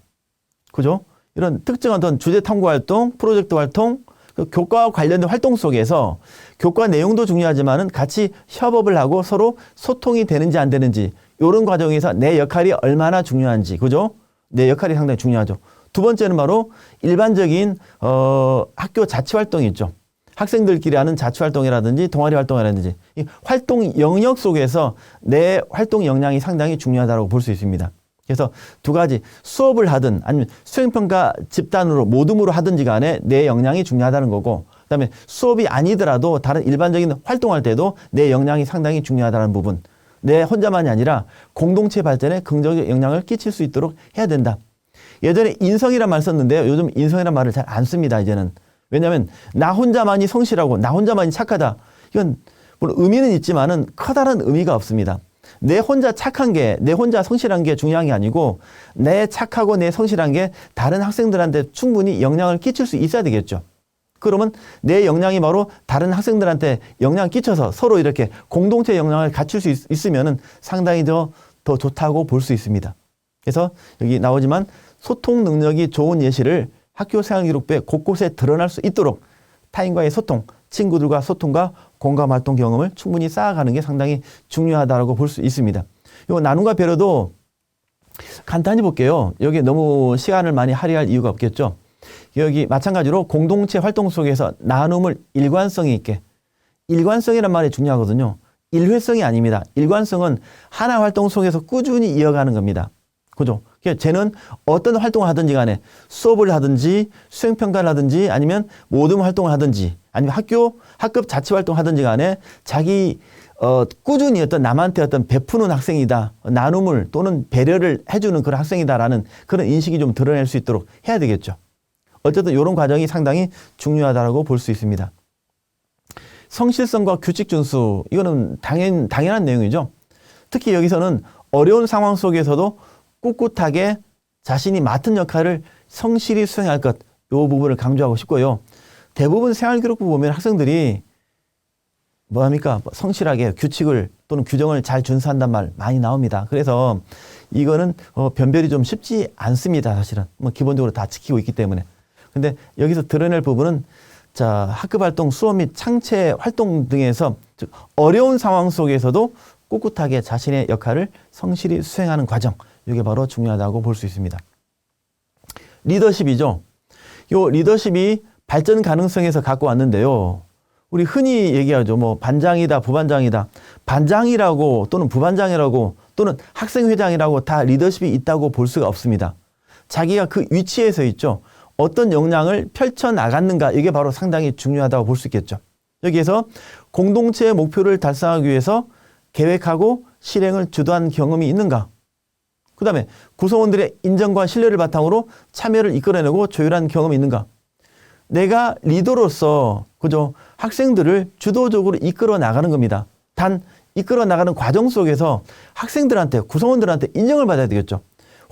그죠? 이런 특정 어떤 주제 탐구 활동, 프로젝트 활동, 그 교과와 관련된 활동 속에서 교과 내용도 중요하지만은 같이 협업을 하고 서로 소통이 되는지 안 되는지 이런 과정에서 내 역할이 얼마나 중요한지, 그죠? 내 역할이 상당히 중요하죠. 두 번째는 바로 일반적인 학교 자치 활동이 있죠. 학생들끼리 하는 자치 활동이라든지 동아리 활동이라든지 이 활동 영역 속에서 내 활동 역량이 상당히 중요하다고 볼 수 있습니다. 그래서 두 가지 수업을 하든 아니면 수행평가 집단으로 모둠으로 하든지 간에 내 역량이 중요하다는 거고 그다음에 수업이 아니더라도 다른 일반적인 활동할 때도 내 역량이 상당히 중요하다는 부분. 내 혼자만이 아니라 공동체 발전에 긍정적 영향을 끼칠 수 있도록 해야 된다. 예전에 인성이란 말 썼는데요. 요즘 인성이란 말을 잘 안 씁니다. 이제는. 왜냐하면 나 혼자만이 성실하고 나 혼자만이 착하다. 이건 물론 의미는 있지만은 커다란 의미가 없습니다. 내 혼자 착한 게, 내 혼자 성실한 게 중요한 게 아니고 내 착하고 내 성실한 게 다른 학생들한테 충분히 영향을 끼칠 수 있어야 되겠죠. 그러면 내 역량이 바로 다른 학생들한테 영향을 끼쳐서 서로 이렇게 공동체 역량을 갖출 수 있으면 상당히 더 좋다고 볼 수 있습니다. 그래서 여기 나오지만 소통 능력이 좋은 예시를 학교 생활 기록부에 곳곳에 드러날 수 있도록 타인과의 소통, 친구들과 소통과 공감 활동 경험을 충분히 쌓아가는 게 상당히 중요하다고 볼 수 있습니다. 요 나눔과 배려도 간단히 볼게요. 여기 너무 시간을 많이 할애할 이유가 없겠죠. 여기 마찬가지로 공동체 활동 속에서 나눔을 일관성이 있게, 일관성이란 말이 중요하거든요. 일회성이 아닙니다. 일관성은 하나 활동 속에서 꾸준히 이어가는 겁니다. 그죠? 쟤는 어떤 활동을 하든지 간에 수업을 하든지 수행평가를 하든지 아니면 모든 활동을 하든지 아니면 학급 자치 활동을 하든지 간에 자기 꾸준히 어떤 남한테 어떤 베푸는 학생이다. 나눔을 또는 배려를 해주는 그런 학생이다라는 그런 인식이 좀 드러낼 수 있도록 해야 되겠죠. 어쨌든 이런 과정이 상당히 중요하다고 볼 수 있습니다. 성실성과 규칙 준수, 이거는 당연한 내용이죠. 특히 여기서는 어려운 상황 속에서도 꿋꿋하게 자신이 맡은 역할을 성실히 수행할 것, 이 부분을 강조하고 싶고요. 대부분 생활기록부 보면 학생들이 뭐합니까? 성실하게 규칙을 또는 규정을 잘 준수한단 말 많이 나옵니다. 그래서 이거는 변별이 좀 쉽지 않습니다. 사실은 기본적으로 다 지키고 있기 때문에. 근데 여기서 드러낼 부분은 자, 학급 활동, 수업 및 창체 활동 등에서 즉 어려운 상황 속에서도 꿋꿋하게 자신의 역할을 성실히 수행하는 과정, 이게 바로 중요하다고 볼 수 있습니다. 리더십이죠. 요 리더십이 발전 가능성에서 갖고 왔는데요. 우리 흔히 얘기하죠. 뭐 반장이다, 부반장이다. 반장이라고 또는 부반장이라고 또는 학생회장이라고 다 리더십이 있다고 볼 수가 없습니다. 자기가 그 위치에서 있죠. 어떤 역량을 펼쳐나갔는가, 이게 바로 상당히 중요하다고 볼 수 있겠죠. 여기에서 공동체의 목표를 달성하기 위해서 계획하고 실행을 주도한 경험이 있는가? 그 다음에 구성원들의 인정과 신뢰를 바탕으로 참여를 이끌어내고 조율한 경험이 있는가? 내가 리더로서 그죠? 학생들을 주도적으로 이끌어 나가는 겁니다. 단 이끌어 나가는 과정 속에서 학생들한테, 구성원들한테 인정을 받아야 되겠죠.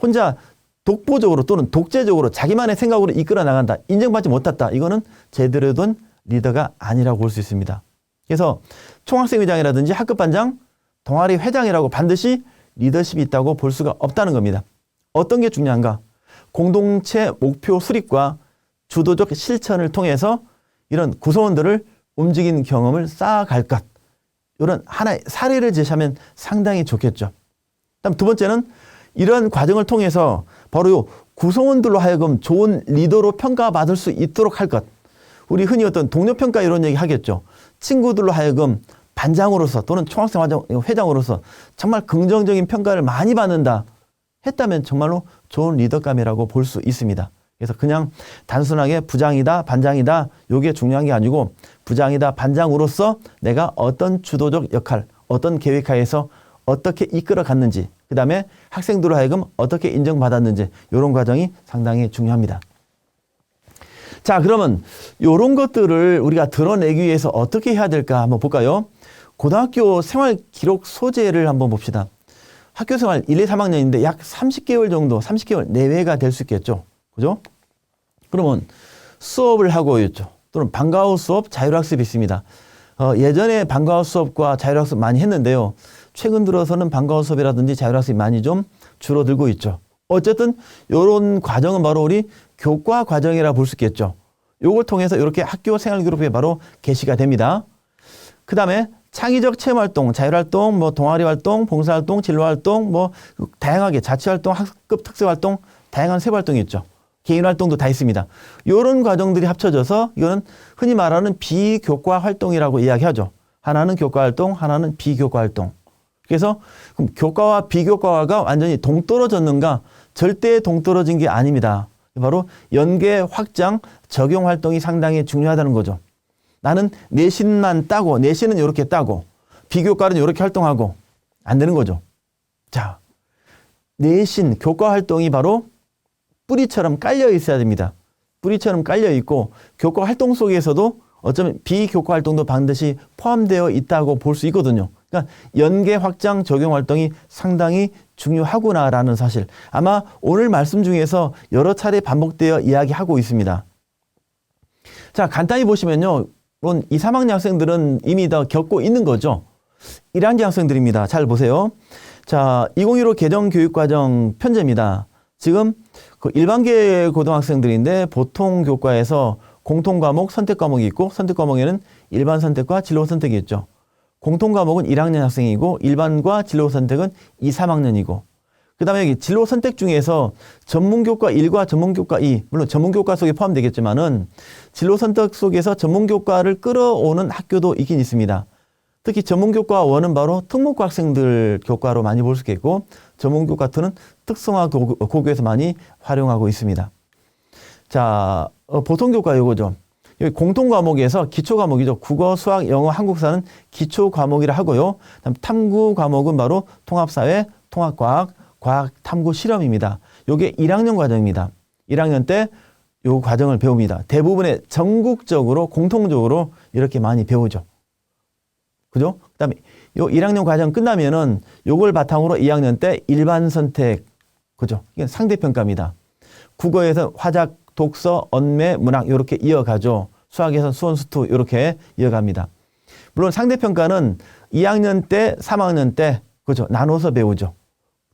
혼자 독보적으로 또는 독재적으로 자기만의 생각으로 이끌어 나간다, 인정받지 못했다, 이거는 제대로 된 리더가 아니라고 볼 수 있습니다. 그래서 총학생회장이라든지 학급반장, 동아리 회장이라고 반드시 리더십이 있다고 볼 수가 없다는 겁니다. 어떤 게 중요한가? 공동체 목표 수립과 주도적 실천을 통해서 이런 구성원들을 움직이는 경험을 쌓아갈 것, 이런 하나의 사례를 제시하면 상당히 좋겠죠. 다음 두 번째는 이러한 과정을 통해서 바로 요 구성원들로 하여금 좋은 리더로 평가받을 수 있도록 할 것. 우리 흔히 어떤 동료평가 이런 얘기 하겠죠. 친구들로 하여금 반장으로서 또는 총학생 회장으로서 정말 긍정적인 평가를 많이 받는다 했다면 정말로 좋은 리더감이라고 볼 수 있습니다. 그래서 그냥 단순하게 부장이다, 반장이다, 요게 중요한 게 아니고 부장이다, 반장으로서 내가 어떤 주도적 역할, 어떤 계획하에서 어떻게 이끌어 갔는지, 그 다음에 학생들로 하여금 어떻게 인정받았는지, 이런 과정이 상당히 중요합니다. 자, 그러면 이런 것들을 우리가 드러내기 위해서 어떻게 해야 될까 한번 볼까요? 고등학교 생활 기록 소재를 한번 봅시다. 학교 생활 1, 2, 3학년인데 약 30개월 정도, 30개월 내외가 될 수 있겠죠. 그죠? 그러면 수업을 하고 있죠. 또는 방과 후 수업, 자율학습이 있습니다. 예전에 방과 후 수업과 자율학습 많이 했는데요. 최근 들어서는 방과 후 수업이라든지 자율학습이 많이 좀 줄어들고 있죠. 어쨌든 이런 과정은 바로 우리 교과 과정이라 볼 수 있겠죠. 요걸 통해서 이렇게 학교 생활 기록부에 바로 게시가 됩니다. 그 다음에 창의적 체험활동, 자율활동, 뭐 동아리활동, 봉사활동, 진로활동, 뭐 다양하게 자치활동, 학급 특색활동, 다양한 세부활동이 있죠. 개인활동도 다 있습니다. 이런 과정들이 합쳐져서 이거는 흔히 말하는 비교과 활동이라고 이야기하죠. 하나는 교과 활동, 하나는 비교과 활동. 그래서 그럼 교과와 비교과가 완전히 동떨어졌는가? 절대 동떨어진 게 아닙니다. 바로 연계, 확장, 적용 활동이 상당히 중요하다는 거죠. 나는 내신만 따고, 내신은 이렇게 따고, 비교과는 이렇게 활동하고, 안 되는 거죠. 자, 내신, 교과 활동이 바로 뿌리처럼 깔려 있어야 됩니다. 뿌리처럼 깔려 있고, 교과 활동 속에서도 어쩌면 비교과 활동도 반드시 포함되어 있다고 볼 수 있거든요. 그러니까 연계, 확장, 적용 활동이 상당히 중요하구나라는 사실. 아마 오늘 말씀 중에서 여러 차례 반복되어 이야기하고 있습니다. 자, 간단히 보시면요. 물론 2, 3학년 학생들은 이미 다 겪고 있는 거죠. 1학년 학생들입니다. 잘 보세요. 자, 2015 개정교육과정 편제입니다. 지금 그 일반계 고등학생들인데 보통 교과에서 공통과목, 선택과목이 있고 선택과목에는 일반 선택과 진로 선택이 있죠. 공통과목은 1학년 학생이고 일반과 진로 선택은 2, 3학년이고 그 다음에 여기 진로 선택 중에서 전문교과 1과 전문교과 2, 물론 전문교과 속에 포함되겠지만은 진로 선택 속에서 전문교과를 끌어오는 학교도 있긴 있습니다. 특히 전문교과 1은 바로 특목고 학생들 교과로 많이 볼 수 있겠고 전문교과 2는 특성화 고교에서 많이 활용하고 있습니다. 자, 보통교과 요거죠. 여기 공통과목에서 기초과목이죠. 국어, 수학, 영어, 한국사는 기초과목이라 하고요. 그다음 탐구 과목은 바로 통합사회, 통합과학, 과학, 탐구, 실험입니다. 요게 1학년 과정입니다. 1학년 때 요 과정을 배웁니다. 대부분의 전국적으로 공통적으로 이렇게 많이 배우죠. 그죠? 그다음에 요 1학년 과정 끝나면은 요걸 바탕으로 2학년 때 일반 선택, 그죠? 이게 상대평가입니다. 국어에서 화작, 독서, 언매, 문학 요렇게 이어가죠. 수학에서 수원, 수투 요렇게 이어갑니다. 물론 상대평가는 2학년 때, 3학년 때, 그죠? 나눠서 배우죠.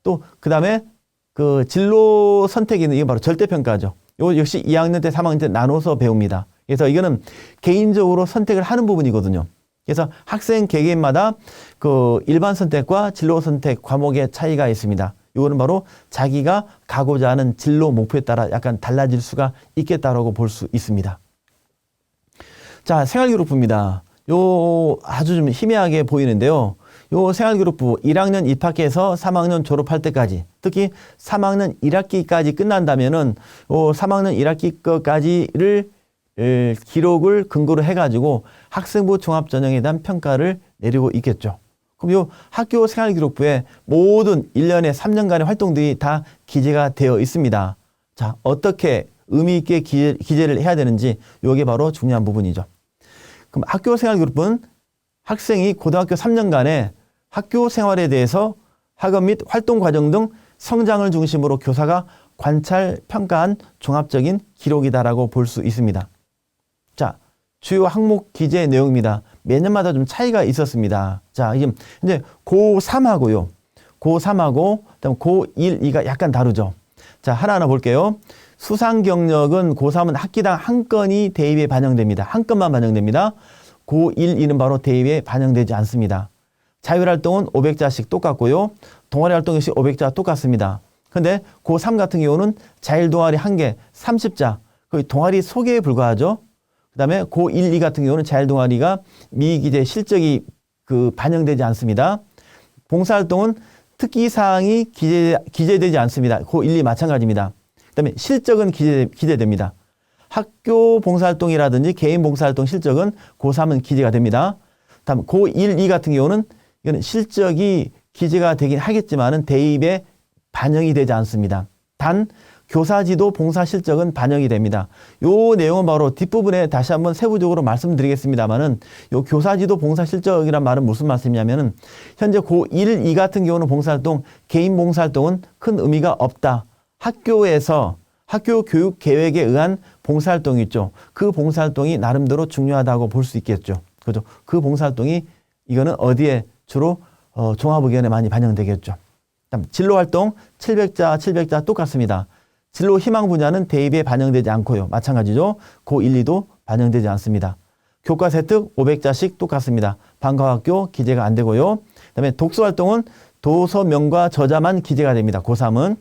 또 그다음에 그 진로 선택이 이게 바로 절대평가죠. 요 역시 2학년 때, 3학년 때 나눠서 배웁니다. 그래서 이거는 개인적으로 선택을 하는 부분이거든요. 그래서 학생 개개인마다 그 일반 선택과 진로 선택 과목의 차이가 있습니다. 이거는 바로 자기가 가고자 하는 진로 목표에 따라 약간 달라질 수가 있겠다라고 볼 수 있습니다. 자, 생활기록부입니다. 요 아주 좀 희미하게 보이는데요. 요 생활기록부 1학년 입학해서 3학년 졸업할 때까지, 특히 3학년 1학기까지 끝난다면은 요 3학년 1학기 거까지를 기록을 근거로 해가지고 학생부 종합전형에 대한 평가를 내리고 있겠죠. 그럼 요 학교 생활기록부에 모든 1년에 3년간의 활동들이 다 기재가 되어 있습니다. 자, 어떻게 의미 있게 기재를 해야 되는지 요게 바로 중요한 부분이죠. 그럼 학교 생활기록부는 학생이 고등학교 3년간의 학교 생활에 대해서 학업 및 활동 과정 등 성장을 중심으로 교사가 관찰, 평가한 종합적인 기록이다라고 볼 수 있습니다. 자, 주요 항목 기재 내용입니다. 매년마다 좀 차이가 있었습니다. 자, 이제 고3하고요. 고3하고, 그다음 고1, 2가 약간 다르죠. 자, 하나하나 볼게요. 수상 경력은 고3은 학기당 한 건이 대입에 반영됩니다. 한 건만 반영됩니다. 고1, 2는 바로 대입에 반영되지 않습니다. 자율활동은 500자씩 똑같고요. 동아리 활동 역시 500자 똑같습니다. 근데 고3 같은 경우는 자율동아리 1개 30자, 거의 동아리 소개에 불과하죠. 그 다음에 고1, 2 같은 경우는 자율동아리가 미기재 실적이 반영되지 않습니다. 봉사활동은 특기사항이 기재되지 않습니다. 고1, 2 마찬가지입니다. 그 다음에 실적은 기재됩니다. 학교 봉사활동이라든지 개인 봉사활동 실적은 고3은 기재가 됩니다. 다음 고1, 2 같은 경우는 이거는 실적이 기재가 되긴 하겠지만은 대입에 반영이 되지 않습니다. 단 교사지도 봉사 실적은 반영이 됩니다. 요 내용은 바로 뒷부분에 다시 한번 세부적으로 말씀드리겠습니다만은 요 교사지도 봉사 실적이란 말은 무슨 말씀이냐면은 현재 고1, 2 같은 경우는 봉사활동, 개인 봉사활동은 큰 의미가 없다. 학교에서 학교 교육 계획에 의한 봉사활동이 있죠. 그 봉사활동이 나름대로 중요하다고 볼 수 있겠죠. 그죠? 그 봉사활동이 이거는 어디에 주로 종합의견에 많이 반영되겠죠. 다음 진로활동 700자 똑같습니다. 진로 희망 분야는 대입에 반영되지 않고요. 마찬가지죠. 고1, 2도 반영되지 않습니다. 교과 혜택 500자씩 똑같습니다. 방과학교 기재가 안 되고요. 그다음에 독서활동은 도서명과 저자만 기재가 됩니다. 고3은.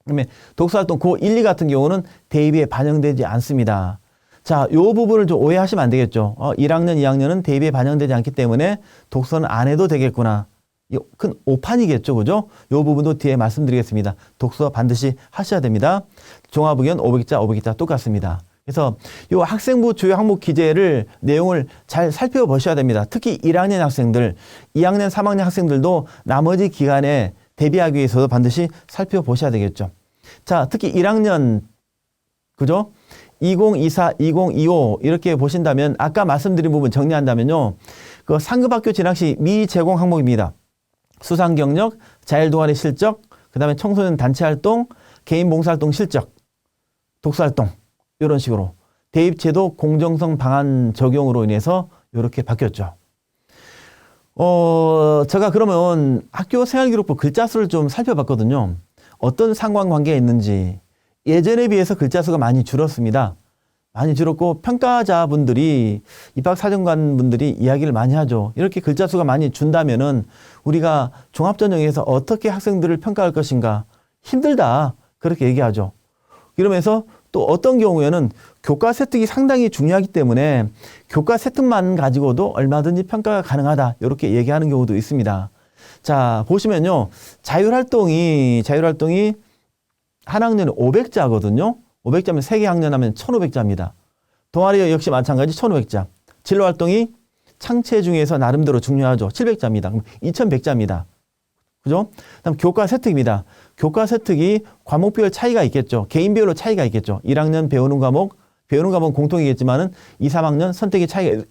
그다음에 독서활동 고1, 2 같은 경우는 대입에 반영되지 않습니다. 자, 요 부분을 좀 오해하시면 안 되겠죠. 1학년, 2학년은 대입에 반영되지 않기 때문에 독서는 안 해도 되겠구나. 큰 오판이겠죠. 그죠? 요 부분도 뒤에 말씀드리겠습니다. 독서 반드시 하셔야 됩니다. 종합의견 500자 똑같습니다. 그래서 요 학생부 주요 항목 기재를 내용을 잘 살펴보셔야 됩니다. 특히 1학년 학생들, 2학년, 3학년 학생들도 나머지 기간에 대비하기 위해서도 반드시 살펴보셔야 되겠죠. 자, 특히 1학년, 그죠? 2024, 2025 이렇게 보신다면 아까 말씀드린 부분 정리한다면요. 그 상급학교 진학 시 미제공 항목입니다. 수상 경력, 자율동아리 실적, 그 다음에 청소년 단체 활동, 개인 봉사활동 실적, 독서활동 이런 식으로 대입제도 공정성 방안 적용으로 인해서 이렇게 바뀌었죠. 제가 그러면 학교 생활기록부 글자 수를 좀 살펴봤거든요. 어떤 상관관계가 있는지. 예전에 비해서 글자 수가 많이 줄었습니다. 많이 줄었고 평가자분들이 입학사정관분들이 이야기를 많이 하죠. 이렇게 글자 수가 많이 준다면은 우리가 종합전형에서 어떻게 학생들을 평가할 것인가 힘들다 그렇게 얘기하죠. 이러면서 또 어떤 경우에는 교과 세특이 상당히 중요하기 때문에 교과 세특만 가지고도 얼마든지 평가가 가능하다 이렇게 얘기하는 경우도 있습니다. 자 보시면요 자율활동이 한 학년에 500자거든요. 500자면 3개 학년 하면 1500자입니다. 동아리 역시 마찬가지 1500자. 진로활동이 창체 중에서 나름대로 중요하죠. 700자입니다. 그럼 2100자입니다. 그죠? 그다음 교과 세특입니다. 교과 세특이 과목별 차이가 있겠죠. 개인별로 차이가 있겠죠. 1학년 배우는 과목 공통이겠지만은 2, 3학년 선택의 차이가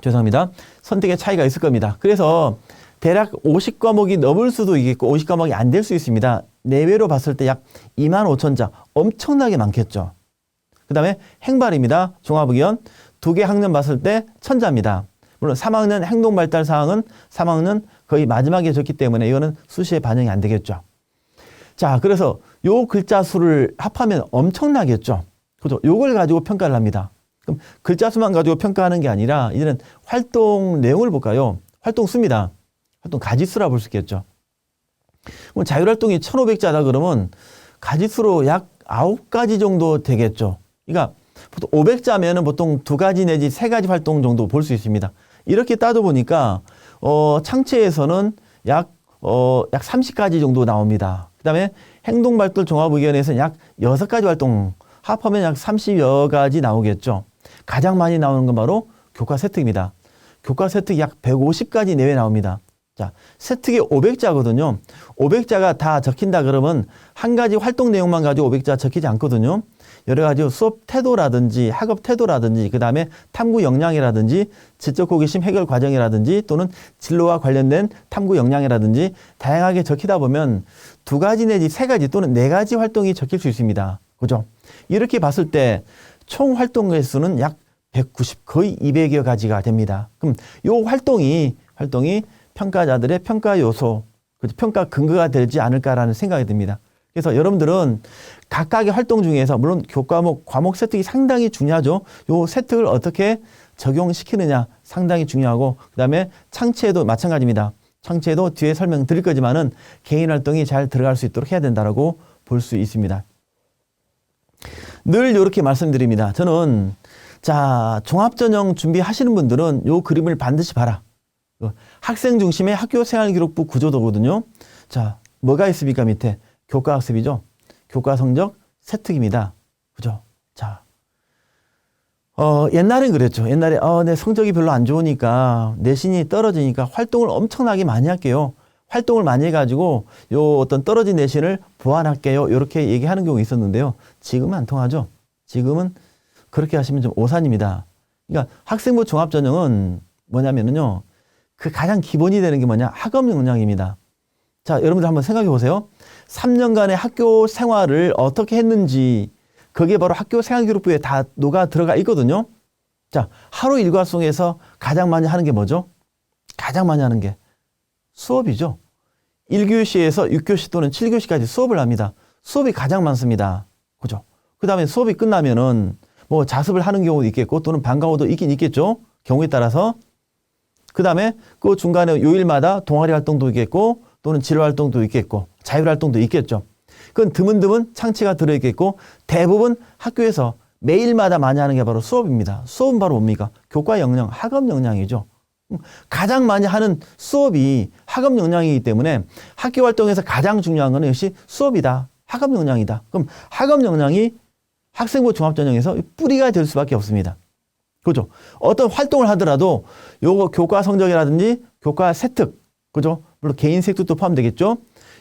죄송합니다. 선택의 차이가 있을 겁니다. 그래서 대략 50과목이 넘을 수도 있겠고 50과목이 안 될 수 있습니다. 내외로 봤을 때 약 25,000자 엄청나게 많겠죠. 그 다음에 행발입니다. 종합의견 2개 학년 봤을 때 1000자입니다. 물론 3학년 행동발달 사항은 3학년 거의 마지막에 줬기 때문에 이거는 수시에 반영이 안 되겠죠. 자, 그래서 요 글자 수를 합하면 엄청나겠죠. 그죠? 요걸 가지고 평가를 합니다. 그럼 글자 수만 가지고 평가하는 게 아니라 이제는 활동 내용을 볼까요? 활동 수입니다. 활동 가지수라 볼 수 있겠죠. 그럼 자율활동이 1500자다 그러면 가지수로 약 9가지 정도 되겠죠. 그러니까 보통 500자면은 보통 2가지 내지 3가지 활동 정도 볼 수 있습니다. 이렇게 따져보니까 창체에서는 약 30가지 정도 나옵니다. 그 다음에 행동발달 종합의견에서는 약 6가지 활동 합하면 약 30여 가지 나오겠죠. 가장 많이 나오는 건 바로 교과 세특입니다. 교과 세특이 약 150가지 내외 나옵니다. 자, 세특이 500자거든요. 500자가 다 적힌다 그러면 한 가지 활동 내용만 가지고 500자 적히지 않거든요. 여러 가지 수업 태도라든지 학업 태도라든지 그 다음에 탐구 역량이라든지 지적 호기심 해결 과정이라든지 또는 진로와 관련된 탐구 역량이라든지 다양하게 적히다 보면 2가지 내지 3가지 또는 4가지 활동이 적힐 수 있습니다. 그죠? 이렇게 봤을 때 총 활동 개수는 약 190 거의 200여 가지가 됩니다. 그럼 요 활동이 평가자들의 평가 요소, 평가 근거가 되지 않을까라는 생각이 듭니다. 그래서 여러분들은 각각의 활동 중에서 물론 교과목, 과목 세특이 상당히 중요하죠. 요 세특을 어떻게 적용시키느냐 상당히 중요하고 그다음에 창체에도 마찬가지입니다. 창체에도 뒤에 설명드릴 거지만은 개인 활동이 잘 들어갈 수 있도록 해야 된다라고 볼 수 있습니다. 늘 이렇게 말씀드립니다. 저는 자 종합전형 준비하시는 분들은 요 그림을 반드시 봐라. 학생 중심의 학교생활기록부 구조도거든요. 자, 뭐가 있습니까? 밑에 교과학습이죠. 교과성적 세특입니다. 그죠? 자, 옛날엔 그랬죠. 옛날에 내 성적이 별로 안 좋으니까 내신이 떨어지니까 활동을 엄청나게 많이 할게요. 활동을 많이 해가지고 요 어떤 떨어진 내신을 보완할게요. 이렇게 얘기하는 경우가 있었는데요. 지금은 안 통하죠. 지금은 그렇게 하시면 좀 오산입니다. 그러니까 학생부 종합전형은 뭐냐면은요. 그 가장 기본이 되는 게 뭐냐? 학업 역량입니다. 자, 여러분들 한번 생각해 보세요. 3년간의 학교 생활을 어떻게 했는지 그게 바로 학교 생활기록부에 다 녹아 들어가 있거든요. 자, 하루 일과 속에서 가장 많이 하는 게 뭐죠? 가장 많이 하는 게 수업이죠. 1교시에서 6교시 또는 7교시까지 수업을 합니다. 수업이 가장 많습니다. 그죠? 그 다음에 수업이 끝나면은 뭐 자습을 하는 경우도 있겠고 또는 방과후도 있긴 있겠죠. 경우에 따라서. 그 다음에 그 중간에 요일마다 동아리 활동도 있겠고 또는 진로 활동도 있겠고 자율 활동도 있겠죠. 그건 드문드문 창체가 들어있겠고 대부분 학교에서 매일마다 많이 하는 게 바로 수업입니다. 수업은 바로 뭡니까? 교과 역량, 학업 역량이죠. 가장 많이 하는 수업이 학업 역량이기 때문에 학교 활동에서 가장 중요한 것은 역시 수업이다. 학업 역량이다. 그럼 학업 역량이 학생부 종합전형에서 뿌리가 될 수밖에 없습니다. 그죠? 어떤 활동을 하더라도 요거 교과 성적이라든지 교과 세특, 그죠? 물론 개인 세특도 포함되겠죠?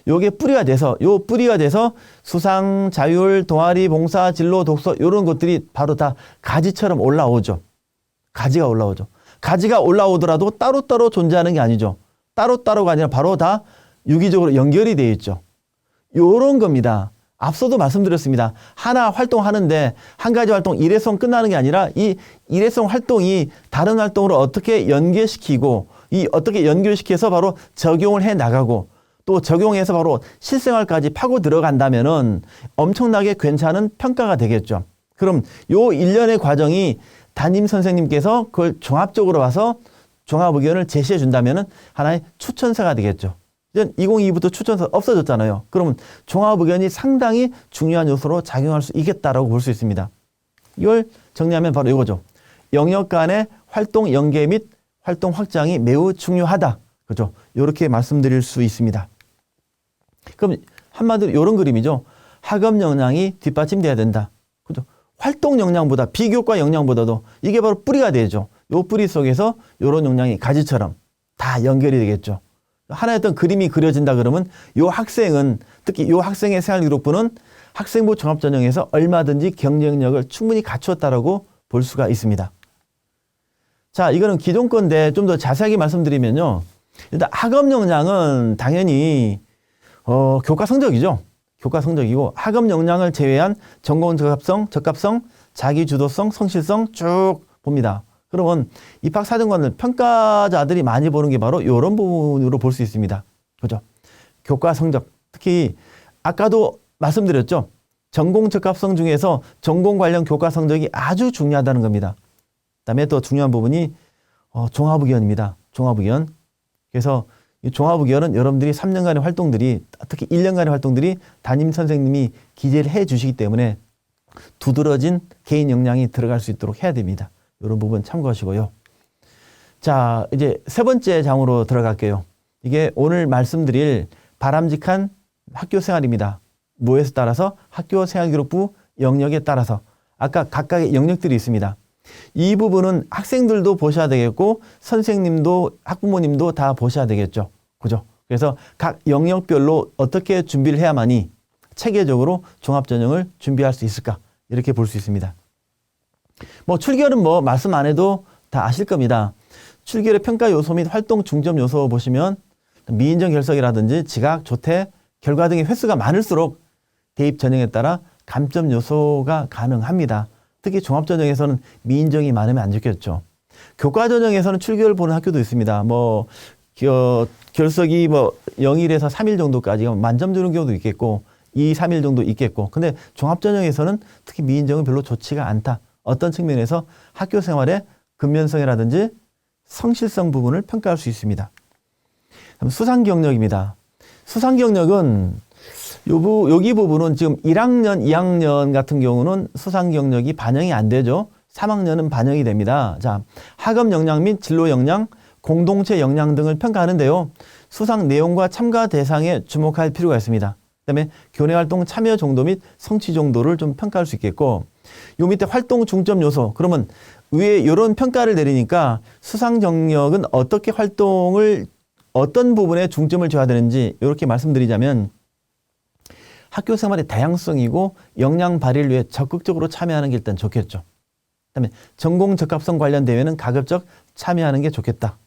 요게 뿌리가 돼서, 요 뿌리가 돼서 수상, 자율, 동아리, 봉사, 진로, 독서, 요런 것들이 바로 다 가지처럼 올라오죠. 가지가 올라오죠. 가지가 올라오더라도 따로따로 존재하는 게 아니죠. 따로따로가 아니라 바로 다 유기적으로 연결이 되어 있죠. 요런 겁니다. 앞서도 말씀드렸습니다. 하나 활동하는데 한 가지 활동 일회성 끝나는 게 아니라 이 일회성 활동이 다른 활동으로 어떻게 연계시키고 이 어떻게 연결시켜서 바로 적용을 해 나가고 또 적용해서 바로 실생활까지 파고 들어간다면은 엄청나게 괜찮은 평가가 되겠죠. 그럼 요 일련의 과정이 담임 선생님께서 그걸 종합적으로 봐서 종합 의견을 제시해 준다면은 하나의 추천서가 되겠죠. 2022부터 추천서 없어졌잖아요. 그러면 종합 의견이 상당히 중요한 요소로 작용할 수 있겠다라고 볼 수 있습니다. 이걸 정리하면 바로 이거죠. 영역 간의 활동 연계 및 활동 확장이 매우 중요하다. 그죠? 이렇게 말씀드릴 수 있습니다. 그럼 한마디로 이런 그림이죠. 학업 역량이 뒷받침돼야 된다. 그죠? 활동 역량보다 비교과 역량보다도 이게 바로 뿌리가 되죠. 요 뿌리 속에서 이런 역량이 가지처럼 다 연결이 되겠죠. 하나의 어떤 그림이 그려진다 그러면 요 학생은 특히 요 학생의 생활기록부는 학생부 종합전형에서 얼마든지 경쟁력을 충분히 갖추었다라고 볼 수가 있습니다. 자, 이거는 기존 건데 좀 더 자세하게 말씀드리면요. 일단 학업 역량은 당연히 교과 성적이죠. 교과 성적이고 학업 역량을 제외한 전공 적합성, 자기 주도성, 성실성 쭉 봅니다. 그러면 입학사정관을 평가자들이 많이 보는 게 바로 이런 부분으로 볼 수 있습니다. 그죠? 교과 성적, 특히 아까도 말씀드렸죠. 전공 적합성 중에서 전공 관련 교과 성적이 아주 중요하다는 겁니다. 그다음에 또 중요한 부분이 종합의견입니다. 종합의견. 그래서 이 종합의견은 여러분들이 3년간의 활동들이 특히 1년간의 활동들이 담임 선생님이 기재를 해 주시기 때문에 두드러진 개인 역량이 들어갈 수 있도록 해야 됩니다. 이런 부분 참고하시고요. 자, 이제 세 번째 장으로 들어갈게요. 이게 오늘 말씀드릴 바람직한 학교 생활입니다. 뭐에서 따라서? 학교 생활기록부 영역에 따라서. 아까 각각의 영역들이 있습니다. 이 부분은 학생들도 보셔야 되겠고 선생님도 학부모님도 다 보셔야 되겠죠. 그죠? 그래서 각 영역별로 어떻게 준비를 해야만이 체계적으로 종합전형을 준비할 수 있을까? 이렇게 볼 수 있습니다. 뭐 출결은 뭐 말씀 안 해도 다 아실 겁니다. 출결의 평가 요소 및 활동 중점 요소 보시면 미인정 결석이라든지 지각, 조퇴, 결과 등의 횟수가 많을수록 대입 전형에 따라 감점 요소가 가능합니다. 특히 종합전형에서는 미인정이 많으면 안 좋겠죠. 교과전형에서는 출결을 보는 학교도 있습니다. 뭐 결석이 뭐 0일에서 3일 정도까지 만점 주는 경우도 있겠고 2, 3일 정도 있겠고 근데 종합전형에서는 특히 미인정은 별로 좋지가 않다. 어떤 측면에서 학교 생활의 근면성이라든지 성실성 부분을 평가할 수 있습니다. 수상 경력입니다. 수상 경력은 여기 부분은 지금 1학년, 2학년 같은 경우는 수상 경력이 반영이 안 되죠. 3학년은 반영이 됩니다. 자, 학업 역량 및 진로 역량, 공동체 역량 등을 평가하는데요. 수상 내용과 참가 대상에 주목할 필요가 있습니다. 그다음에 교내 활동 참여 정도 및 성취 정도를 좀 평가할 수 있겠고 요 밑에 활동 중점 요소 그러면 위에 이런 평가를 내리니까 수상 경력은 어떻게 활동을 어떤 부분에 중점을 줘야 되는지 이렇게 말씀드리자면 학교 생활의 다양성이고 역량 발휘를 위해 적극적으로 참여하는 게 일단 좋겠죠. 그다음에 전공 적합성 관련 대회는 가급적 참여하는 게 좋겠다.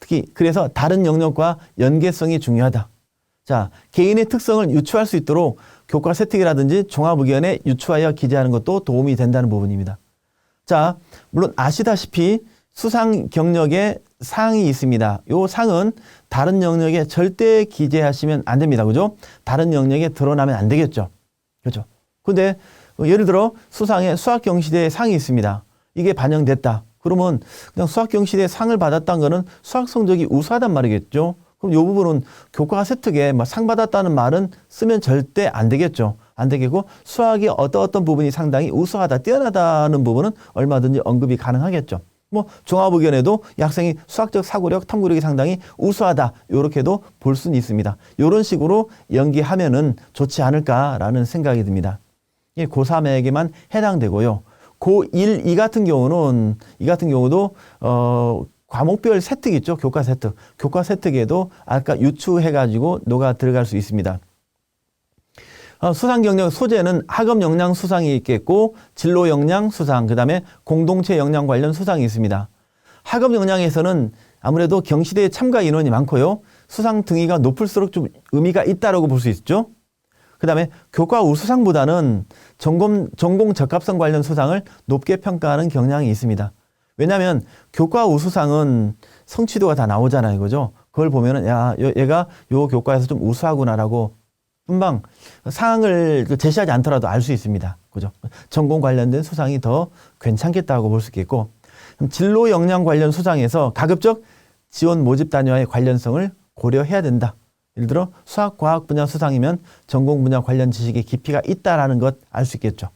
특히 그래서 다른 영역과 연계성이 중요하다. 자, 개인의 특성을 유추할 수 있도록 교과 세특이라든지 종합의견에 유추하여 기재하는 것도 도움이 된다는 부분입니다. 자, 물론 아시다시피 수상 경력에 상이 있습니다. 이 상은 다른 영역에 절대 기재하시면 안 됩니다. 그죠? 다른 영역에 드러나면 안 되겠죠. 그렇죠? 근데 예를 들어 수상에 수학경시대에 상이 있습니다. 이게 반영됐다. 그러면 그냥 수학경시대에 상을 받았다는 거는 수학 성적이 우수하단 말이겠죠. 그럼 이 부분은 교과 세특에 상 받았다는 말은 쓰면 절대 안 되겠죠. 안 되겠고 수학의 어떤 부분이 상당히 우수하다, 뛰어나다는 부분은 얼마든지 언급이 가능하겠죠. 뭐 종합의견에도 이 학생이 수학적 사고력, 탐구력이 상당히 우수하다 이렇게도 볼 수는 있습니다. 이런 식으로 연기하면은 좋지 않을까라는 생각이 듭니다. 이게 고3에게만 해당되고요. 고1, 이 같은 경우도 과목별 세특 있죠. 교과 세특. 교과 세특에도 아까 유추해가지고 녹아 들어갈 수 있습니다. 수상 경력 소재는 학업 역량 수상이 있겠고 진로 역량 수상, 그다음에 공동체 역량 관련 수상이 있습니다. 학업 역량에서는 아무래도 경시대에 참가 인원이 많고요. 수상 등위가 높을수록 좀 의미가 있다라고 볼 수 있죠. 그다음에 교과 우수상보다는 전공 적합성 관련 수상을 높게 평가하는 경향이 있습니다. 왜냐하면 교과 우수상은 성취도가 다 나오잖아요, 그죠? 그걸 보면은 야, 얘가 요 교과에서 좀 우수하구나라고 금방 상을 제시하지 않더라도 알 수 있습니다, 그죠? 전공 관련된 수상이 더 괜찮겠다고 볼 수 있겠고, 진로 역량 관련 수상에서 가급적 지원 모집 단위와의 관련성을 고려해야 된다. 예를 들어 수학, 과학 분야 수상이면 전공 분야 관련 지식의 깊이가 있다라는 것 알 수 있겠죠.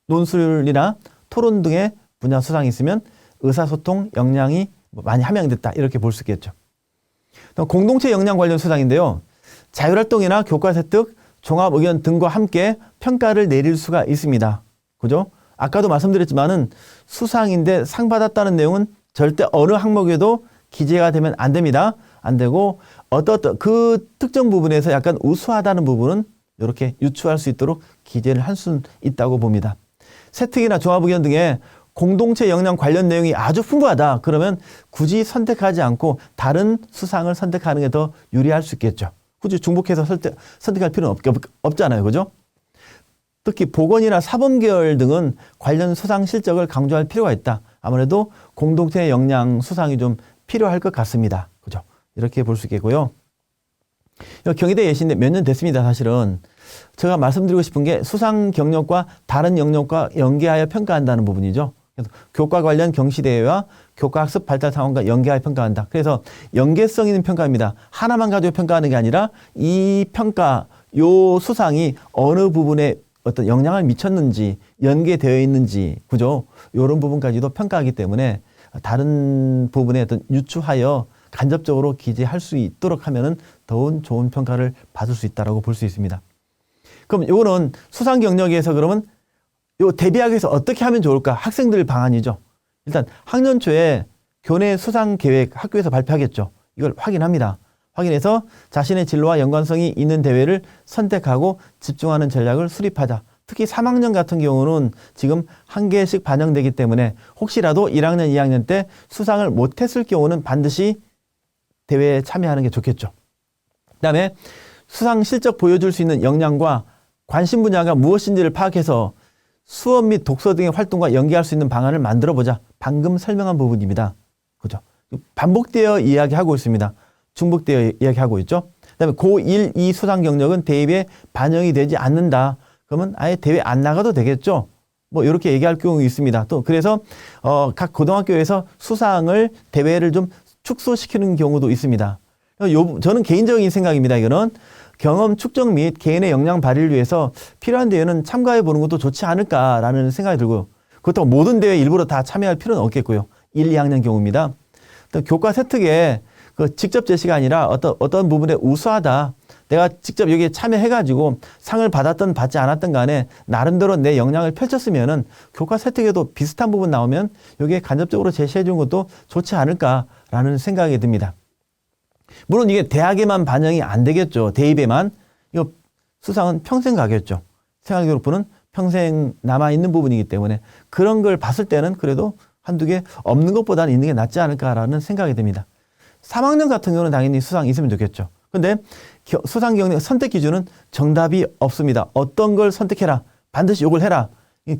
논술이나 토론 등의 분야 수상이 있으면 의사소통 역량이 많이 함양됐다 이렇게 볼 수 있겠죠. 공동체 역량 관련 수상인데요. 자율활동이나 교과 습득, 종합 의견 등과 함께 평가를 내릴 수가 있습니다. 그죠? 아까도 말씀드렸지만은 수상인데 상 받았다는 내용은 절대 어느 항목에도 기재가 되면 안 됩니다. 안 되고 어떤 그 특정 부분에서 약간 우수하다는 부분은 이렇게 유추할 수 있도록 기재를 할 수 있다고 봅니다. 세특이나 종합 의견 등의 공동체 역량 관련 내용이 아주 풍부하다. 그러면 굳이 선택하지 않고 다른 수상을 선택하는 게 더 유리할 수 있겠죠. 굳이 중복해서 선택할 필요는 없잖아요. 그죠? 특히 보건이나 사범계열 등은 관련 수상 실적을 강조할 필요가 있다. 아무래도 공동체 역량 수상이 좀 필요할 것 같습니다. 그죠? 이렇게 볼 수 있겠고요. 경희대 예시인데 몇 년 됐습니다. 사실은. 제가 말씀드리고 싶은 게 수상 경력과 다른 영역과 연계하여 평가한다는 부분이죠. 그래서 교과 관련 경시대회와 교과 학습 발달 상황과 연계하여 평가한다. 그래서 연계성 있는 평가입니다. 하나만 가지고 평가하는 게 아니라 이 평가, 요 수상이 어느 부분에 어떤 영향을 미쳤는지, 연계되어 있는지, 그죠? 이런 부분까지도 평가하기 때문에 다른 부분에 어떤 유추하여 간접적으로 기재할 수 있도록 하면은 더욱 좋은 평가를 받을 수 있다라고 볼 수 있습니다. 그럼 요거는 수상 경력에서 그러면 요 대비하기 위해서 어떻게 하면 좋을까? 학생들 방안이죠. 일단 학년 초에 교내 수상 계획 학교에서 발표하겠죠. 이걸 확인합니다. 확인해서 자신의 진로와 연관성이 있는 대회를 선택하고 집중하는 전략을 수립하자. 특히 3학년 같은 경우는 지금 한 개씩 반영되기 때문에 혹시라도 1학년, 2학년 때 수상을 못했을 경우는 반드시 대회에 참여하는 게 좋겠죠. 그다음에 수상 실적 보여줄 수 있는 역량과 관심 분야가 무엇인지를 파악해서 수업 및 독서 등의 활동과 연계할 수 있는 방안을 만들어보자. 방금 설명한 부분입니다. 그죠? 반복되어 이야기하고 있습니다. 중복되어 이야기하고 있죠. 그다음에 고1, 2 수상 경력은 대입에 반영이 되지 않는다. 그러면 아예 대회 안 나가도 되겠죠. 뭐 이렇게 얘기할 경우 있습니다. 또 그래서 각 고등학교에서 수상을 대회를 좀 축소시키는 경우도 있습니다. 저는 개인적인 생각입니다. 이거는 경험 축적 및 개인의 역량 발휘를 위해서 필요한 대회는 참가해 보는 것도 좋지 않을까라는 생각이 들고요. 그렇다고 모든 대회에 일부러 다 참여할 필요는 없겠고요. 1, 2학년 경우입니다. 또 교과 세특에 그 직접 제시가 아니라 어떤 부분에 우수하다. 내가 직접 여기에 참여해가지고 상을 받았든 받지 않았든 간에 나름대로 내 역량을 펼쳤으면은 교과 세특에도 비슷한 부분 나오면 여기에 간접적으로 제시해 준 것도 좋지 않을까라는 생각이 듭니다. 물론 이게 대학에만 반영이 안 되겠죠. 대입에만. 이거 수상은 평생 가겠죠. 생활기록부는 평생 남아있는 부분이기 때문에 그런 걸 봤을 때는 그래도 한두 개 없는 것보다는 있는 게 낫지 않을까라는 생각이 듭니다. 3학년 같은 경우는 당연히 수상 있으면 좋겠죠. 근데 수상 경력 선택 기준은 정답이 없습니다. 어떤 걸 선택해라. 반드시 이걸 해라.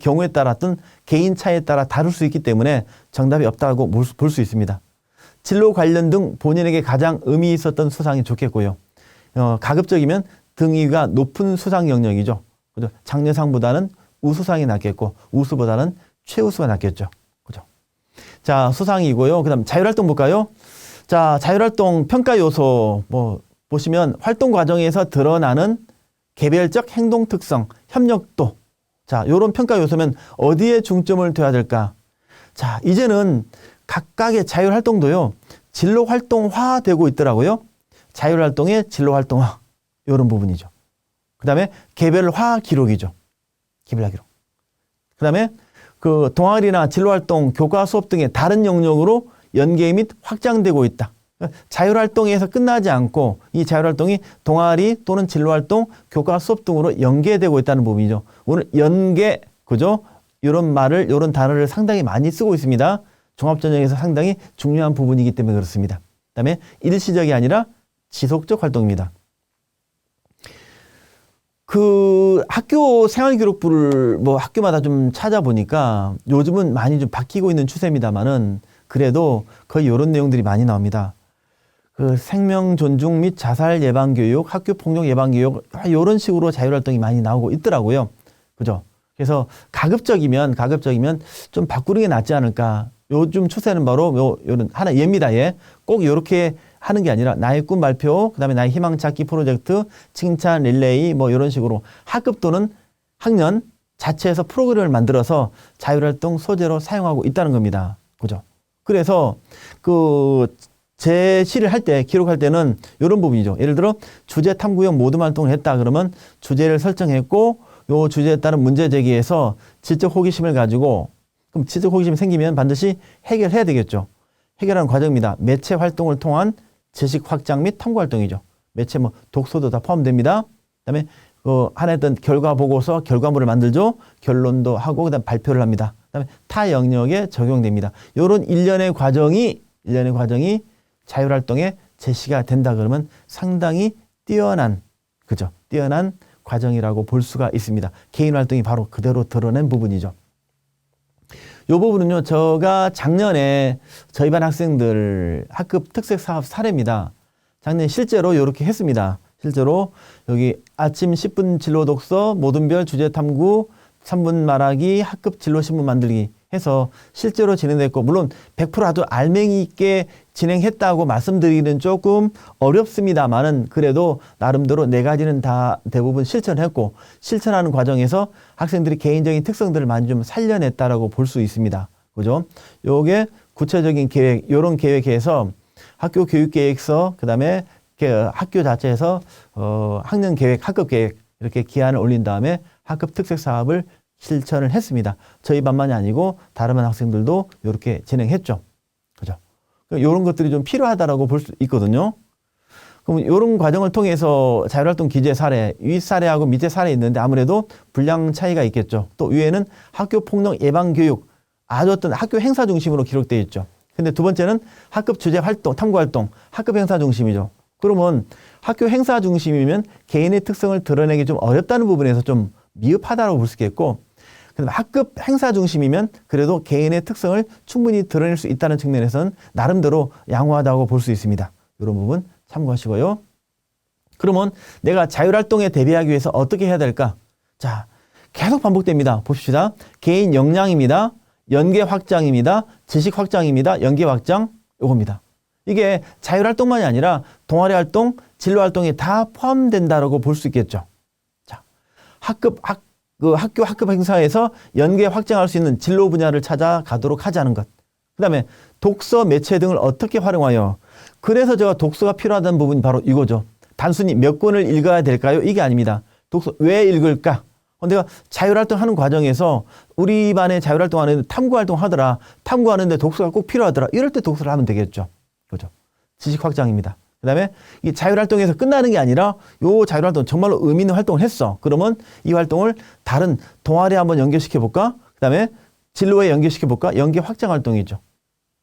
경우에 따라 어떤 개인 차이에 따라 다를 수 있기 때문에 정답이 없다고 볼 수 있습니다. 진로 관련 등 본인에게 가장 의미 있었던 수상이 좋겠고요. 가급적이면 등위가 높은 수상 영역이죠. 그죠? 장려상보다는 우수상이 낫겠고 우수보다는 최우수가 낫겠죠. 그죠? 자, 수상이고요. 그다음 자율활동 볼까요? 자, 자율활동 평가 요소 보시면 활동 과정에서 드러나는 개별적 행동 특성, 협력도. 자, 요런 평가 요소면 어디에 중점을 둬야 될까? 자, 이제는 각각의 자율활동도요. 진로활동화 되고 있더라고요. 자율활동의 진로활동화. 이런 부분이죠. 그 다음에 개별화 기록이죠. 개별화 기록. 그 다음에 그 동아리나 진로활동, 교과 수업 등의 다른 영역으로 연계 및 확장되고 있다. 자율활동에서 끝나지 않고 이 자율활동이 동아리 또는 진로활동, 교과 수업 등으로 연계되고 있다는 부분이죠. 오늘 연계, 그죠? 이런 말을, 이런 단어를 상당히 많이 쓰고 있습니다. 종합전형에서 상당히 중요한 부분이기 때문에 그렇습니다. 그 다음에 일시적이 아니라 지속적 활동입니다. 그 학교 생활기록부를 뭐 학교마다 좀 찾아보니까 요즘은 많이 좀 바뀌고 있는 추세입니다만은 그래도 거의 이런 내용들이 많이 나옵니다. 그 생명 존중 및 자살 예방 교육, 학교 폭력 예방 교육 이런 식으로 자율활동이 많이 나오고 있더라고요. 그죠? 그래서 가급적이면 좀 바꾸는 게 낫지 않을까. 요즘 추세는 바로 요런 하나 예입니다. 예. 꼭 이렇게 하는 게 아니라 나의 꿈 발표, 그다음에 나의 희망 찾기 프로젝트, 칭찬 릴레이 뭐 이런 식으로 학급 또는 학년 자체에서 프로그램을 만들어서 자율활동 소재로 사용하고 있다는 겁니다. 그죠? 그래서 그 제시를 할 때, 기록할 때는 이런 부분이죠. 예를 들어 주제 탐구형 모둠 활동을 했다 그러면 주제를 설정했고 요 주제에 따른 문제 제기에서 지적 호기심을 가지고 그럼 지적 호기심이 생기면 반드시 해결해야 되겠죠. 해결하는 과정입니다. 매체 활동을 통한 지식 확장 및 탐구 활동이죠. 매체 뭐 독서도 다 포함됩니다. 그다음에 하나 했던 결과 보고서 결과물을 만들죠. 결론도 하고 그다음 발표를 합니다. 그다음에 타 영역에 적용됩니다. 이런 일련의 과정이 자율활동의 제시가 된다 그러면 상당히 뛰어난 과정이라고 볼 수가 있습니다. 개인 활동이 바로 그대로 드러낸 부분이죠. 이 부분은요, 제가 작년에 저희 반 학생들 학급 특색 사업 사례입니다. 작년에 실제로 이렇게 했습니다. 실제로 여기 아침 10분 진로 독서, 모든별 주제 탐구, 3분 말하기, 학급 진로 신문 만들기 해서 실제로 진행됐고, 물론 100% 아주 알맹이 있게 진행했다고 말씀드리기는 조금 어렵습니다만은 그래도 나름대로 네 가지는 다 대부분 실천했고, 실천하는 과정에서 학생들이 개인적인 특성들을 많이 좀 살려냈다라고 볼 수 있습니다. 그죠? 요게 구체적인 계획, 요런 계획에서 학교 교육계획서, 그 다음에 학교 자체에서 학년 계획, 학급 계획 이렇게 기한을 올린 다음에 학급 특색 사업을 실천을 했습니다. 저희 반만이 아니고 다른 반 학생들도 이렇게 진행했죠. 그죠? 이런 것들이 좀 필요하다라고 볼 수 있거든요. 그럼 이런 과정을 통해서 자율활동 기재 사례, 윗 사례하고 밑에 사례 있는데 아무래도 분량 차이가 있겠죠. 또 위에는 학교 폭력 예방 교육, 아주 어떤 학교 행사 중심으로 기록되어 있죠. 근데 두 번째는 학급 주제 활동, 탐구 활동, 학급 행사 중심이죠. 그러면 학교 행사 중심이면 개인의 특성을 드러내기 좀 어렵다는 부분에서 좀 미흡하다고 볼 수 있겠고, 그다음에 학급 행사 중심이면 그래도 개인의 특성을 충분히 드러낼 수 있다는 측면에서는 나름대로 양호하다고 볼 수 있습니다. 이런 부분 참고하시고요. 그러면 내가 자율활동에 대비하기 위해서 어떻게 해야 될까? 자, 계속 반복됩니다. 봅시다. 개인 역량입니다. 연계 확장입니다. 지식 확장입니다. 연계 확장, 요겁니다. 이게 자율활동만이 아니라 동아리 활동, 진로 활동에 다 포함된다라고 볼 수 있겠죠. 자, 학급 행사에서 연계 확장할 수 있는 진로 분야를 찾아가도록 하자는 것. 그 다음에 독서, 매체 등을 어떻게 활용하여. 그래서 제가 독서가 필요하다는 부분이 바로 이거죠. 단순히 몇 권을 읽어야 될까요? 이게 아닙니다. 독서 왜 읽을까? 내가 자율활동 하는 과정에서 우리 반에 자율활동 하는데 탐구활동 하더라. 탐구하는데 독서가 꼭 필요하더라. 이럴 때 독서를 하면 되겠죠. 그죠? 지식 확장입니다. 그 다음에 이 자율활동에서 끝나는 게 아니라 요 자율활동 정말로 의미 있는 활동을 했어. 그러면 이 활동을 다른 동아리에 한번 연결시켜 볼까? 그 다음에 진로에 연결시켜 볼까? 연계 확장 활동이죠.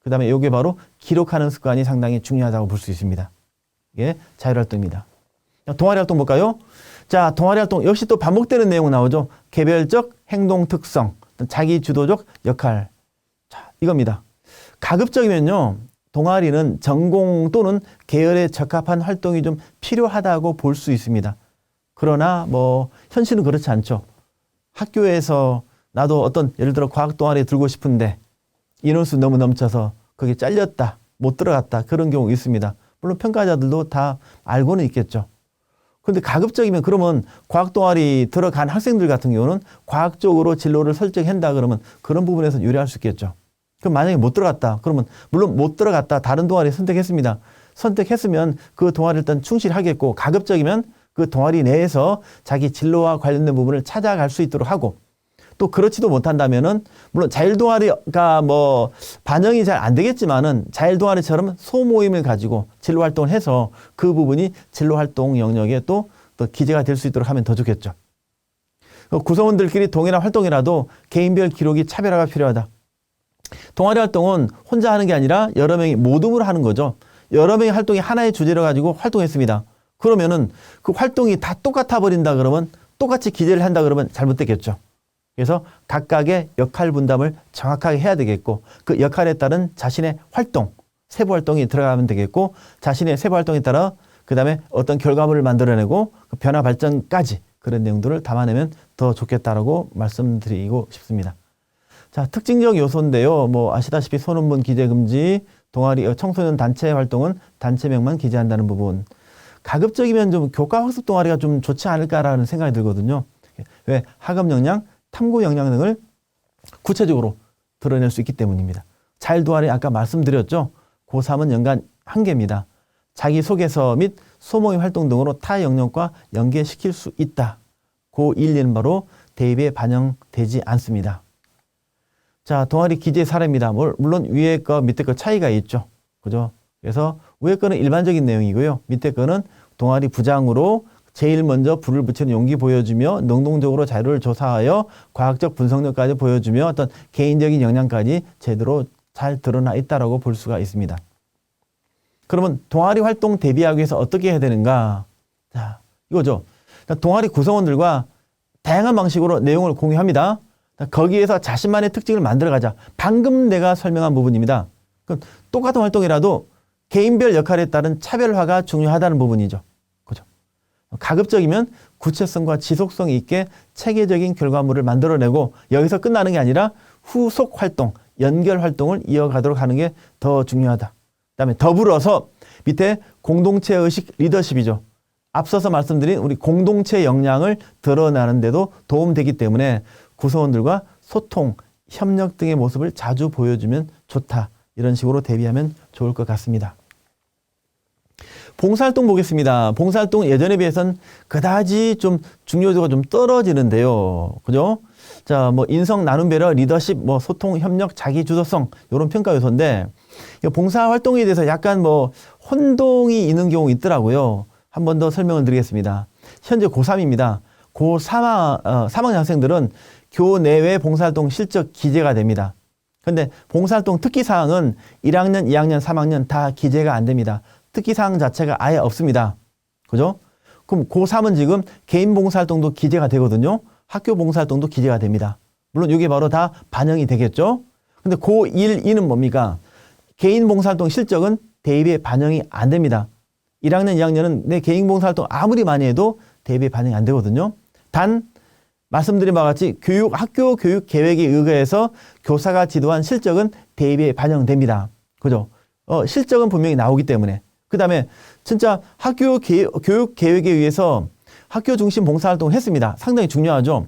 그 다음에 요게 바로 기록하는 습관이 상당히 중요하다고 볼 수 있습니다. 이게 자율활동입니다. 동아리 활동 볼까요? 자, 동아리 활동 역시 또 반복되는 내용 나오죠. 개별적 행동 특성, 자기 주도적 역할. 자, 이겁니다. 가급적이면요. 동아리는 전공 또는 계열에 적합한 활동이 좀 필요하다고 볼 수 있습니다. 그러나 뭐 현실은 그렇지 않죠. 학교에서 나도 어떤 예를 들어 과학 동아리에 들고 싶은데 인원수 너무 넘쳐서 거기 잘렸다, 못 들어갔다 그런 경우 있습니다. 물론 평가자들도 다 알고는 있겠죠. 그런데 가급적이면 그러면 과학 동아리 들어간 학생들 같은 경우는 과학적으로 진로를 설정한다 그러면 그런 부분에서 유리할 수 있겠죠. 그럼 만약에 못 들어갔다. 그러면 물론 못 들어갔다. 다른 동아리 선택했습니다. 선택했으면 그 동아리 일단 충실하겠고 가급적이면 그 동아리 내에서 자기 진로와 관련된 부분을 찾아갈 수 있도록 하고 또 그렇지도 못한다면은 물론 자율 동아리가 뭐 반영이 잘 안 되겠지만은 자율 동아리처럼 소모임을 가지고 진로 활동을 해서 그 부분이 진로 활동 영역에 또 기재가 될 수 있도록 하면 더 좋겠죠. 구성원들끼리 동일한 활동이라도 개인별 기록이 차별화가 필요하다. 동아리 활동은 혼자 하는 게 아니라 여러 명이 모둠으로 하는 거죠. 여러 명의 활동이 하나의 주제를 가지고 활동했습니다. 그러면은 그 활동이 다 똑같아 버린다 그러면 똑같이 기재를 한다 그러면 잘못되겠죠. 그래서 각각의 역할 분담을 정확하게 해야 되겠고 그 역할에 따른 자신의 활동, 세부 활동이 들어가면 되겠고 자신의 세부 활동에 따라 그 다음에 어떤 결과물을 만들어내고 그 변화 발전까지 그런 내용들을 담아내면 더 좋겠다라고 말씀드리고 싶습니다. 자, 특징적 요소인데요. 뭐 아시다시피 소논문 기재 금지, 동아리 청소년 단체 활동은 단체명만 기재한다는 부분. 가급적이면 좀 교과 학습 동아리가 좀 좋지 않을까라는 생각이 들거든요. 왜? 학업 역량, 탐구 역량 등을 구체적으로 드러낼 수 있기 때문입니다. 자율 동아리 아까 말씀드렸죠. 고3은 연간 1개입니다. 자기소개서 및 소모임 활동 등으로 타 영역과 연계시킬 수 있다. 고1, 2는 바로 대입에 반영되지 않습니다. 자, 동아리 기재 사례입니다. 물론 위에 거, 밑에 거 차이가 있죠. 그죠? 그래서 위에 거는 일반적인 내용이고요. 밑에 거는 동아리 부장으로 제일 먼저 불을 붙이는 용기 보여주며 능동적으로 자료를 조사하여 과학적 분석력까지 보여주며 어떤 개인적인 역량까지 제대로 잘 드러나 있다라고 볼 수가 있습니다. 그러면 동아리 활동 대비하기 위해서 어떻게 해야 되는가? 자, 이거죠. 동아리 구성원들과 다양한 방식으로 내용을 공유합니다. 거기에서 자신만의 특징을 만들어가자. 방금 내가 설명한 부분입니다. 그럼 똑같은 활동이라도 개인별 역할에 따른 차별화가 중요하다는 부분이죠. 그죠? 가급적이면 구체성과 지속성 있게 체계적인 결과물을 만들어내고 여기서 끝나는 게 아니라 후속 활동, 연결 활동을 이어가도록 하는 게 더 중요하다. 그다음에 더불어서 밑에 공동체 의식 리더십이죠. 앞서서 말씀드린 우리 공동체 역량을 드러나는 데도 도움되기 때문에 구성원들과 소통, 협력 등의 모습을 자주 보여주면 좋다. 이런 식으로 대비하면 좋을 것 같습니다. 봉사활동 보겠습니다. 봉사활동 예전에 비해서는 그다지 좀 중요도가 좀 떨어지는데요. 그죠? 자, 뭐 인성, 나눔, 배려, 리더십, 뭐 소통, 협력, 자기 주도성 이런 평가 요소인데 봉사활동에 대해서 약간 뭐 혼동이 있는 경우 있더라고요. 한 번 더 설명을 드리겠습니다. 현재 고3입니다. 고3 3학년 학생들은 교내외 봉사활동 실적 기재가 됩니다. 그런데 봉사활동 특기사항은 1학년, 2학년, 3학년 다 기재가 안 됩니다. 특기사항 자체가 아예 없습니다. 그죠? 그럼 고3은 지금 개인 봉사활동도 기재가 되거든요. 학교 봉사활동도 기재가 됩니다. 물론 이게 바로 다 반영이 되겠죠. 근데 고1, 2는 뭡니까? 개인 봉사활동 실적은 대입에 반영이 안 됩니다. 1학년, 2학년은 내 개인 봉사활동 아무리 많이 해도 대입에 반영이 안 되거든요. 단 말씀드린 바와 같이 학교 교육 계획에 의거해서 교사가 지도한 실적은 대입에 반영됩니다. 그죠? 실적은 분명히 나오기 때문에. 그 다음에 진짜 학교 교육 계획에 의해서 학교 중심 봉사활동을 했습니다. 상당히 중요하죠.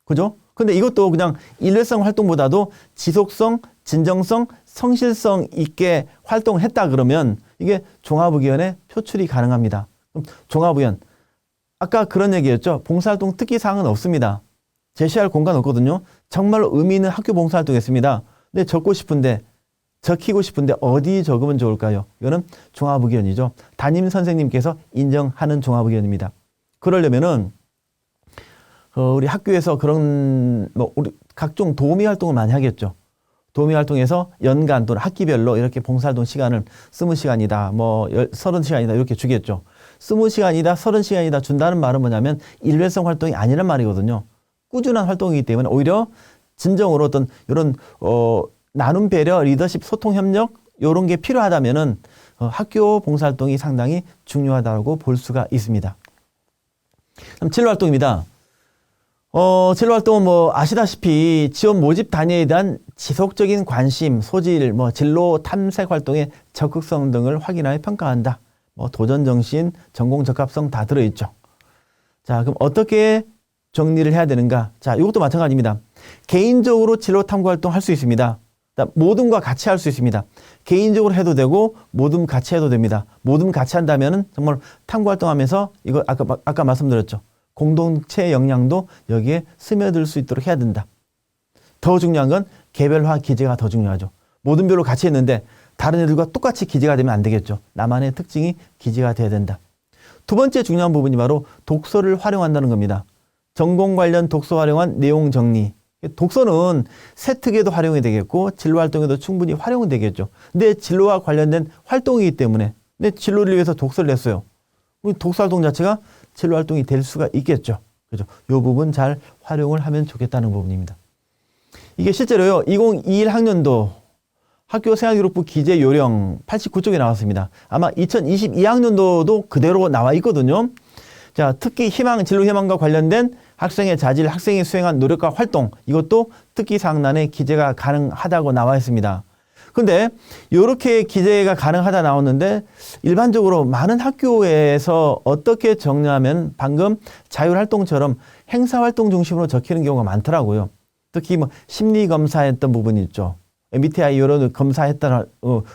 그죠? 근데 이것도 그냥 일회성 활동보다도 지속성, 진정성, 성실성 있게 활동을 했다 그러면 이게 종합의견에 표출이 가능합니다. 그럼 종합의견. 아까 그런 얘기였죠. 봉사활동 특기사항은 없습니다. 제시할 공간 없거든요. 정말로 의미 있는 학교 봉사활동 했습니다. 근데 적히고 싶은데 어디 적으면 좋을까요? 이거는 종합의견이죠. 담임 선생님께서 인정하는 종합의견입니다. 그러려면은 우리 학교에서 그런 우리 각종 도우미 활동을 많이 하겠죠. 도우미 활동에서 연간 또는 학기별로 이렇게 봉사활동 시간을 20시간이다, 30시간이다 이렇게 주겠죠. 20시간이다, 30시간이다 준다는 말은 뭐냐면 일회성 활동이 아니란 말이거든요. 꾸준한 활동이기 때문에 오히려 진정으로 어떤 이런 나눔, 배려, 리더십, 소통, 협력 이런 게 필요하다면은 학교 봉사활동이 상당히 중요하다고 볼 수가 있습니다. 그럼 진로 활동입니다. 진로 활동은 아시다시피 지원 모집 단위에 대한 지속적인 관심, 소질, 진로 탐색 활동의 적극성 등을 확인하여 평가한다. 도전 정신, 전공 적합성 다 들어있죠. 자, 그럼 어떻게 정리를 해야 되는가? 자, 이것도 마찬가지입니다. 개인적으로 진로 탐구 활동 할 수 있습니다. 모둠과 같이 할 수 있습니다. 개인적으로 해도 되고 모둠 같이 해도 됩니다. 모둠 같이 한다면은 정말 탐구 활동하면서 이거 아까 말씀드렸죠. 공동체 역량도 여기에 스며들 수 있도록 해야 된다. 더 중요한 건 개별화 기재가 더 중요하죠. 모둠별로 같이 했는데 다른 애들과 똑같이 기재가 되면 안 되겠죠. 나만의 특징이 기재가 돼야 된다. 두 번째 중요한 부분이 바로 독서를 활용한다는 겁니다. 전공 관련 독서 활용한 내용 정리. 독서는 세특에도 활용이 되겠고 진로 활동에도 충분히 활용이 되겠죠. 내 진로와 관련된 활동이기 때문에 내 진로를 위해서 독서를 냈어요. 독서 활동 자체가 진로 활동이 될 수가 있겠죠. 그죠? 요 부분 잘 활용을 하면 좋겠다는 부분입니다. 이게 실제로요, 2021 학년도 학교생활기록부 기재 요령 89쪽에 나왔습니다. 아마 2022학년도도 그대로 나와 있거든요. 자, 특히 진로 희망과 관련된 학생의 자질, 학생이 수행한 노력과 활동, 이것도 특기 사항란에 기재가 가능하다고 나와 있습니다. 근데 이렇게 기재가 가능하다 나왔는데 일반적으로 많은 학교에서 어떻게 정리하면 방금 자율활동처럼 행사활동 중심으로 적히는 경우가 많더라고요. 특히 뭐 심리검사했던 부분이 있죠. MBTI 이런 검사했던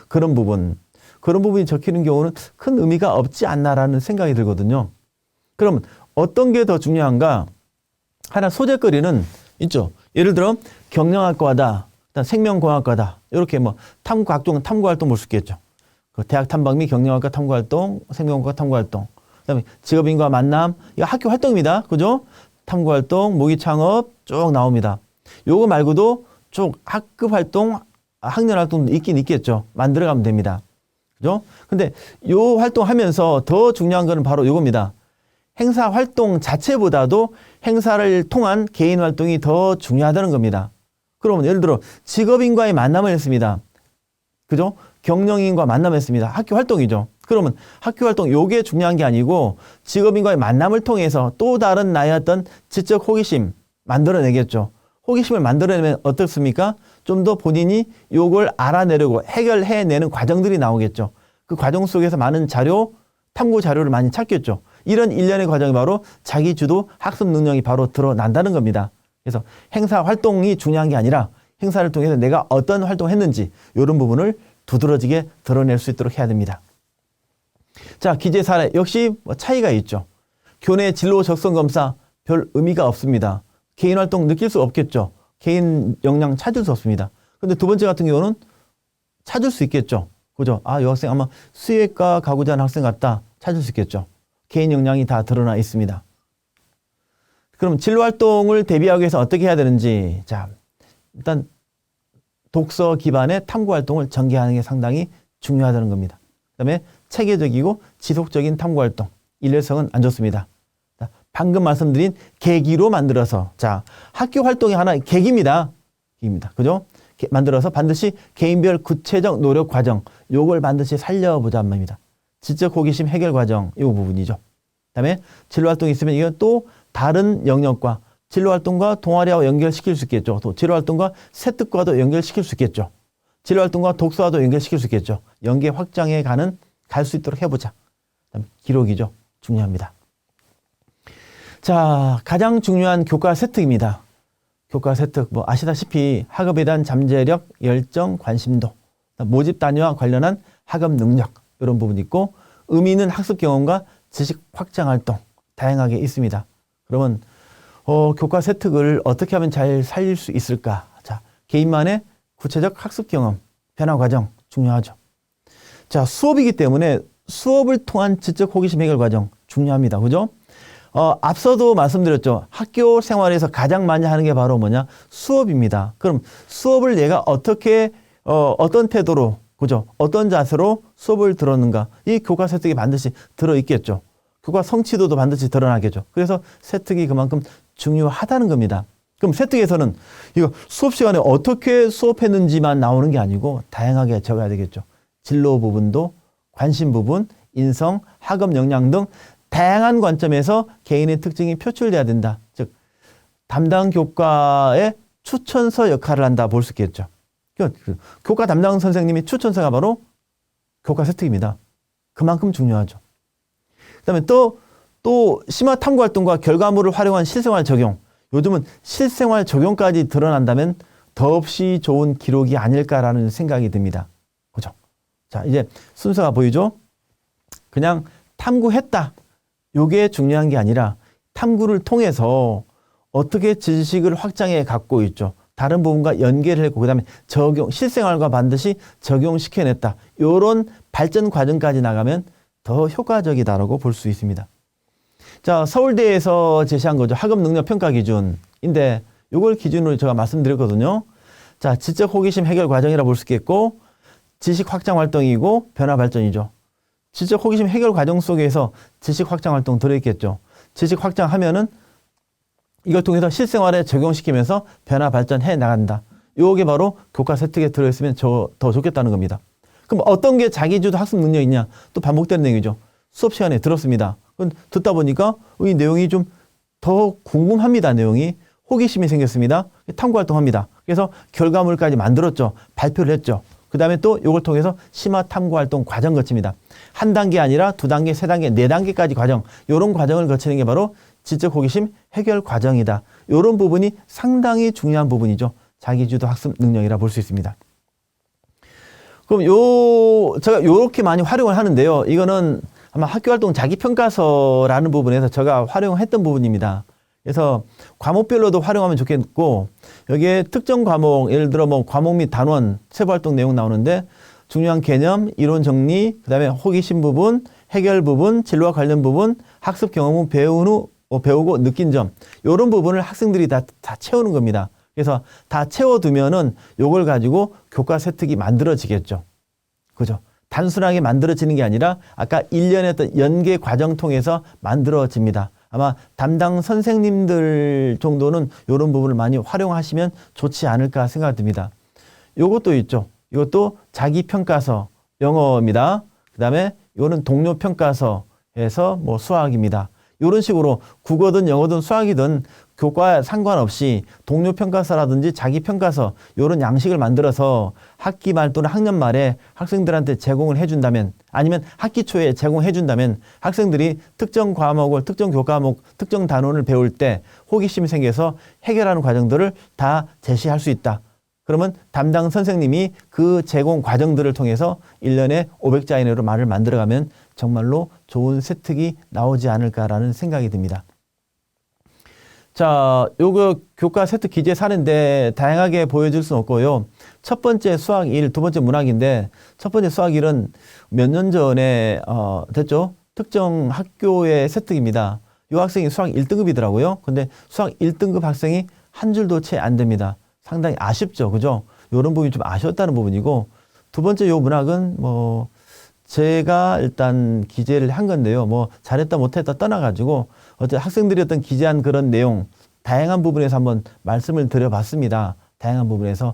그런 부분이 적히는 경우는 큰 의미가 없지 않나라는 생각이 들거든요. 그럼 어떤 게 더 중요한가? 하나 소재거리는 있죠. 예를 들어 경영학과다, 생명공학과다. 이렇게 뭐 탐구활동 볼 수 있겠죠. 그 대학 탐방 및 경영학과 탐구활동, 생명공학 탐구활동. 그다음에 직업인과 만남, 이거 학교 활동입니다. 그죠? 탐구활동, 모의창업 쭉 나옵니다. 요거 말고도 쭉 학급 활동, 학년 활동도 있긴 있겠죠. 만들어가면 됩니다. 그죠? 근데 요 활동하면서 더 중요한 거는 바로 요겁니다. 행사 활동 자체보다도 행사를 통한 개인 활동이 더 중요하다는 겁니다. 그러면 예를 들어 직업인과의 만남을 했습니다. 그죠? 경영인과 만남을 했습니다. 학교 활동이죠. 그러면 학교 활동 요게 중요한 게 아니고 직업인과의 만남을 통해서 또 다른 나의 어떤 지적 호기심 만들어내겠죠. 호기심을 만들어내면 어떻습니까? 좀 더 본인이 요걸 알아내려고 해결해내는 과정들이 나오겠죠. 그 과정 속에서 많은 탐구 자료를 많이 찾겠죠. 이런 일련의 과정이 바로 자기주도 학습 능력이 바로 드러난다는 겁니다. 그래서 행사 활동이 중요한 게 아니라 행사를 통해서 내가 어떤 활동을 했는지 이런 부분을 두드러지게 드러낼 수 있도록 해야 됩니다. 자, 기재 사례 역시 차이가 있죠. 교내 진로 적성 검사 별 의미가 없습니다. 개인 활동 느낄 수 없겠죠. 개인 역량 찾을 수 없습니다. 근데 두 번째 같은 경우는 찾을 수 있겠죠. 그죠? 아, 이 학생 아마 수의과 가고자 하는 학생 같다. 찾을 수 있겠죠. 개인 역량이 다 드러나 있습니다. 그럼 진로 활동을 대비하기 위해서 어떻게 해야 되는지. 자, 일단 독서 기반의 탐구 활동을 전개하는 게 상당히 중요하다는 겁니다. 그다음에 체계적이고 지속적인 탐구 활동. 일회성은 안 좋습니다. 방금 말씀드린 계기로 만들어서, 자, 학교 활동이 하나의 계기입니다. 그죠? 만들어서 반드시 개인별 구체적 노력 과정, 요걸 반드시 살려보자 말입니다. 지적 호기심 해결 과정, 이 부분이죠. 그다음에 진로 활동이 있으면 이건 또 다른 영역과 진로 활동과 동아리와 연결시킬 수 있겠죠. 또 진로 활동과 세특과도 연결시킬 수 있겠죠. 진로 활동과 독서와도 연결시킬 수 있겠죠. 연계 확장해 갈 수 있도록 해보자. 그다음에 기록이죠. 중요합니다. 자, 가장 중요한 교과 세특입니다. 교과 세특, 아시다시피 학업에 대한 잠재력, 열정, 관심도, 모집 단위와 관련한 학업 능력, 이런 부분이 있고, 의미 있는 학습 경험과 지식 확장 활동, 다양하게 있습니다. 그러면, 교과 세특을 어떻게 하면 잘 살릴 수 있을까? 자, 개인만의 구체적 학습 경험, 변화 과정, 중요하죠. 자, 수업이기 때문에 수업을 통한 지적 호기심 해결 과정, 중요합니다. 그죠? 앞서도 말씀드렸죠. 학교 생활에서 가장 많이 하는 게 바로 뭐냐? 수업입니다. 그럼 수업을 얘가 어떻게, 어떤 태도로, 그죠? 어떤 자세로 수업을 들었는가? 이 교과 세특이 반드시 들어있겠죠. 교과 성취도도 반드시 드러나겠죠. 그래서 세특이 그만큼 중요하다는 겁니다. 그럼 세특에서는 이거 수업 시간에 어떻게 수업했는지만 나오는 게 아니고 다양하게 적어야 되겠죠. 진로 부분도, 관심 부분, 인성, 학업 역량 등 다양한 관점에서 개인의 특징이 표출돼야 된다. 즉 담당 교과의 추천서 역할을 한다 볼 수 있겠죠. 교과 담당 선생님이 추천서가 바로 교과 세특입니다. 그만큼 중요하죠. 그다음에 또 심화 탐구 활동과 결과물을 활용한 실생활 적용. 요즘은 실생활 적용까지 드러난다면 더없이 좋은 기록이 아닐까라는 생각이 듭니다. 그죠? 자, 이제 순서가 보이죠? 그냥 탐구했다. 요게 중요한 게 아니라 탐구를 통해서 어떻게 지식을 확장해 갖고 있죠. 다른 부분과 연계를 했고 그다음에 실생활과 반드시 적용시켜냈다. 요런 발전 과정까지 나가면 더 효과적이다라고 볼 수 있습니다. 자, 서울대에서 제시한 거죠. 학업 능력 평가 기준인데 요걸 기준으로 제가 말씀드렸거든요. 자, 지적 호기심 해결 과정이라 볼 수 있겠고 지식 확장 활동이고 변화 발전이죠. 지적 호기심 해결 과정 속에서 지식 확장 활동 들어있겠죠. 지식 확장하면은 이걸 통해서 실생활에 적용시키면서 변화 발전해 나간다. 요게 바로 교과 세특에 들어있으면 더 좋겠다는 겁니다. 그럼 어떤 게 자기주도 학습 능력이냐? 또 반복되는 내용이죠. 수업 시간에 들었습니다. 듣다 보니까 이 내용이 좀 더 궁금합니다. 내용이. 호기심이 생겼습니다. 탐구활동합니다. 그래서 결과물까지 만들었죠. 발표를 했죠. 그 다음에 또 이걸 통해서 심화 탐구활동 과정 거칩니다. 한 단계 아니라 두 단계, 세 단계, 네 단계까지 과정. 이런 과정을 거치는 게 바로 지적 호기심 해결 과정이다. 이런 부분이 상당히 중요한 부분이죠. 자기주도 학습 능력이라 볼 수 있습니다. 그럼 제가 요렇게 많이 활용을 하는데요. 이거는 아마 학교활동 자기평가서라는 부분에서 제가 활용했던 부분입니다. 그래서 과목별로도 활용하면 좋겠고, 여기에 특정 과목, 예를 들어 뭐 과목 및 단원, 세부활동 내용 나오는데, 중요한 개념, 이론 정리, 그 다음에 호기심 부분, 해결 부분, 진로와 관련 부분, 학습 경험은 배우고 느낀 점, 이런 부분을 학생들이 다 채우는 겁니다. 그래서 다 채워두면은 요걸 가지고 교과 세특이 만들어지겠죠. 그죠? 단순하게 만들어지는 게 아니라 아까 일련의 어떤 연계 과정 통해서 만들어집니다. 아마 담당 선생님들 정도는 이런 부분을 많이 활용하시면 좋지 않을까 생각됩니다. 요것도 있죠. 이것도 자기평가서 영어입니다. 그 다음에 이거는 동료평가서에서 뭐 수학입니다. 이런 식으로 국어든 영어든 수학이든 교과에 상관없이 동료평가서라든지 자기평가서 이런 양식을 만들어서 학기 말 또는 학년 말에 학생들한테 제공을 해준다면, 아니면 학기 초에 제공해준다면 학생들이 특정 과목을, 특정 교과목, 특정 단원을 배울 때 호기심이 생겨서 해결하는 과정들을 다 제시할 수 있다. 그러면 담당 선생님이 그 제공 과정들을 통해서 1년에 500자 이내로 말을 만들어가면 정말로 좋은 세특이 나오지 않을까라는 생각이 듭니다. 자, 요거 교과 세특 기재 사례인데 다양하게 보여줄 수는 없고요. 첫 번째 수학 1, 두 번째 문학인데, 첫 번째 수학 1은 몇 년 전에 됐죠. 특정 학교의 세특입니다. 요 학생이 수학 1등급이더라고요. 근데 수학 1등급 학생이 한 줄도 채 안 됩니다. 상당히 아쉽죠. 그죠? 요런 부분이 좀 아쉬웠다는 부분이고, 두 번째 요 문학은 뭐 제가 일단 기재를 한 건데요. 뭐 잘했다 못했다 떠나가지고 어쨌든 학생들이 어떤 기재한 그런 내용, 다양한 부분에서 한번 말씀을 드려봤습니다. 다양한 부분에서